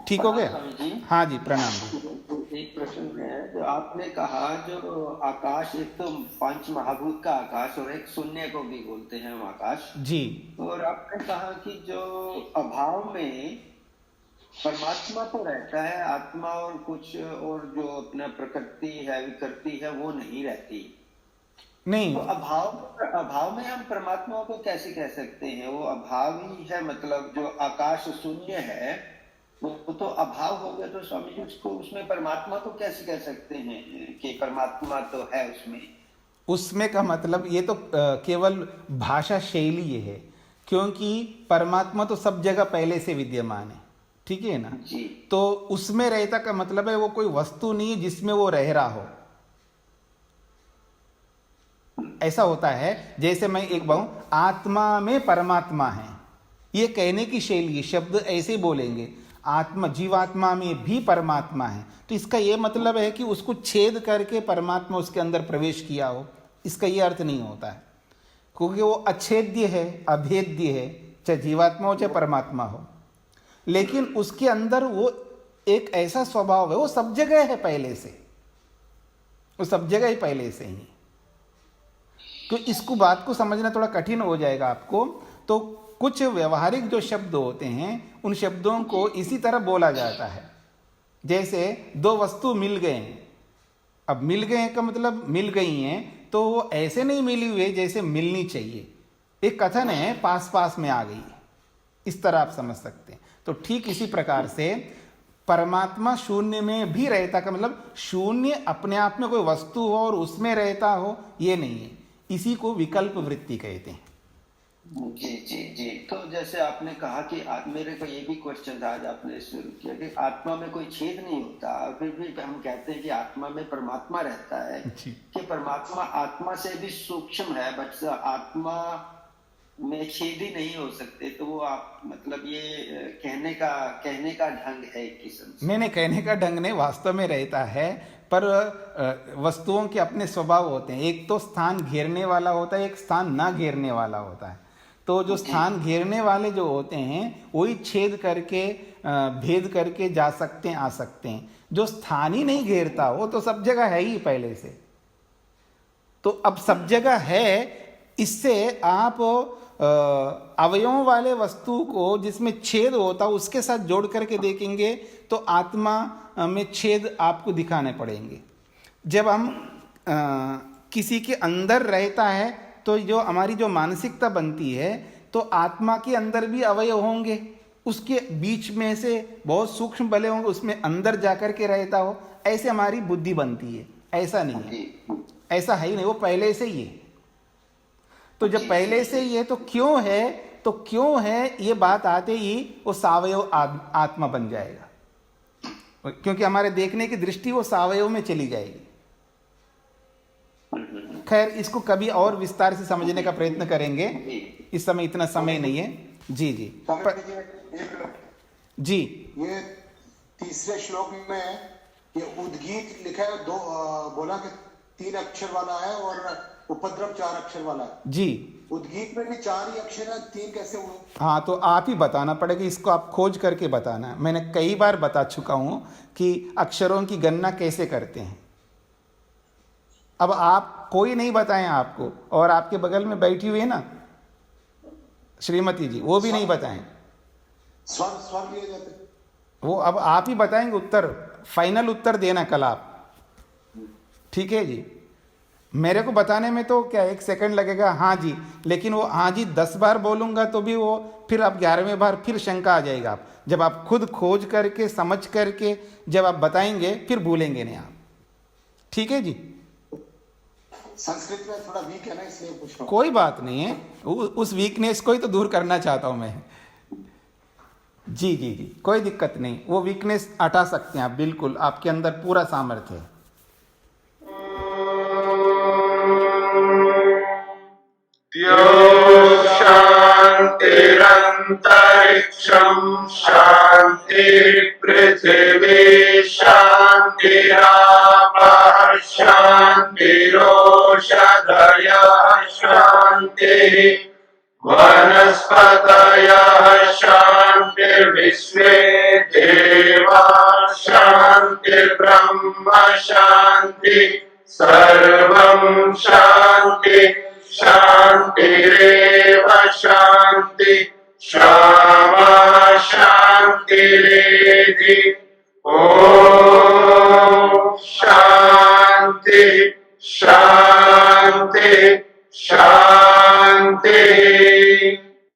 ठीक हो गया? हाँ जी, प्रणाम जी। एक प्रश्न है, जो आपने कहा जो आकाश, एक तो 5 महाभूत का आकाश और एक शून्य को भी बोलते हैं हम आकाश जी, और आपने कहा कि जो अभाव में परमात्मा तो रहता है, आत्मा और कुछ और जो अपना प्रकृति है, विकृति है, वो नहीं रहती। नहीं, तो अभाव में हम परमात्मा को कैसे कह सकते हैं? वो अभाव ही है, मतलब जो आकाश शून्य है वो तो अभाव हो गया, तो स्वामी जी उसको, उसमें परमात्मा को कैसे कह सकते हैं कि परमात्मा तो है उसमें? उसमें का मतलब ये तो केवल भाषा शैली ये है, क्योंकि परमात्मा तो सब जगह पहले से विद्यमान है, ठीक है ना जी। तो उसमें रहता का मतलब है वो कोई वस्तु नहीं है जिसमें वो रह रहा हो। ऐसा होता है, जैसे मैं एक कहूं आत्मा में परमात्मा है, ये कहने की शैली, शब्द ऐसे बोलेंगे, आत्मा, जीवात्मा में भी परमात्मा है, तो इसका ये मतलब है कि उसको छेद करके परमात्मा उसके अंदर प्रवेश किया हो, इसका ये अर्थ नहीं होता है, क्योंकि वो अछेद्य है, अभेद्य है, चाहे जीवात्मा हो चाहे परमात्मा हो, लेकिन उसके अंदर वो एक ऐसा स्वभाव है, वो सब जगह है पहले से, वो सब जगह ही पहले से ही। तो इसको बात को समझना थोड़ा कठिन हो जाएगा आपको, तो कुछ व्यवहारिक जो शब्द होते हैं उन शब्दों को इसी तरह बोला जाता है। जैसे 2 वस्तु मिल गए हैं, अब मिल गए का मतलब मिल गई हैं तो वो ऐसे नहीं मिली हुई जैसे मिलनी चाहिए, एक कथन है पास पास में आ गई, इस तरह आप समझ सकते हैं। तो ठीक इसी प्रकार से परमात्मा शून्य में भी रहता का मतलब शून्य अपने आप में कोई वस्तु हो और उसमें रहता हो, ये नहीं है, इसी को विकल्प वृत्ति कहते हैं। जी जी जी। तो जैसे आपने कहा कि मेरे को ये भी क्वेश्चन था, आज आपने शुरू किया कि आत्मा में कोई छेद नहीं होता, फिर भी हम कहते हैं कि आत्मा में परमात्मा रहता है, कि परमात्मा आत्मा से भी सूक्ष्म है, बट आत्मा में छेद ही नहीं हो सकते, तो वो आप मतलब ये कहने का ढंग है एक किस्म से? नहीं, कहने का ढंग नहीं, वास्तव में रहता है, पर वस्तुओं के अपने स्वभाव होते हैं, एक तो स्थान घेरने वाला होता है, एक स्थान ना घेरने वाला होता है। तो जो स्थान घेरने वाले जो होते हैं वही छेद करके भेद करके जा सकते हैं, आ सकते हैं। जो स्थान ही नहीं घेरता वो तो सब जगह है ही पहले से, तो अब सब जगह है, इससे आप अवयवों वाले वस्तु को जिसमें छेद होता है उसके साथ जोड़ करके देखेंगे तो आत्मा में छेद आपको दिखाने पड़ेंगे। जब हम किसी के अंदर रहता है तो जो हमारी जो मानसिकता बनती है तो आत्मा के अंदर भी अवयव होंगे, उसके बीच में से बहुत सूक्ष्म भले होंगे, उसमें अंदर जाकर के रहता हो, ऐसे हमारी बुद्धि बनती है। ऐसा नहीं है, ऐसा है ही नहीं, वो पहले से ही है। तो जब पहले से ही है तो क्यों है, तो क्यों है ये बात आते ही वो सावयव आत्मा बन जाएगा, क्योंकि हमारे देखने की दृष्टि वो सावयव में चली जाएगी। खैर, इसको कभी और विस्तार से समझने का प्रयत्न करेंगे, इस समय इतना समय नहीं है। जी जी जी। ये तीसरे श्लोक में ये उद्गीत लिखा है, दो बोला कि 3 अक्षर वाला है और उपद्रव 4 अक्षर वाला है जी। उद्गीत में भी 4 ही अक्षर है, 3 कैसे हुए? हाँ, तो आप ही बताना पड़ेगा, इसको आप खोज करके बताना है। मैंने कई बार बता चुका हूं कि अक्षरों की गणना कैसे करते हैं। अब आप कोई नहीं बताएं आपको, और आपके बगल में बैठी हुई है ना श्रीमती जी, वो भी नहीं बताएं। स्वर लिए जाते, वो अब आप ही बताएंगे उत्तर, फाइनल उत्तर देना कल आप, ठीक है जी। मेरे को बताने में तो क्या 1 सेकंड लगेगा, हाँ जी, लेकिन वो हाँ जी 10 बार बोलूंगा तो भी वो फिर आप 11वें बार फिर शंका आ जाएगा। आप जब आप खुद खोज करके समझ करके जब आप बताएंगे फिर भूलेंगे नहीं आप, ठीक है जी। संस्कृत में थोड़ा वीक है ना, इसलिए पूछ रहा हूं। कोई बात नहीं है, उस वीकनेस को ही तो दूर करना चाहता हूं मैं। जी जी जी, कोई दिक्कत नहीं, वो वीकनेस हटा सकते हैं आप, बिल्कुल आपके अंदर पूरा सामर्थ्य है। शान्तिरन्तरिक्षं शान्तिः पृथिवी शान्तिरापः शान्तिरोषधयः शान्तिः वनस्पतयः शान्तिर्विश्वे देवाः शान्तिर्ब्रह्म शान्तिः सर्वं शान्तिः शान्तिरेव शान्ति क्षमा शान्तिरेधि ॐ शान्ति शान्ति शान्ति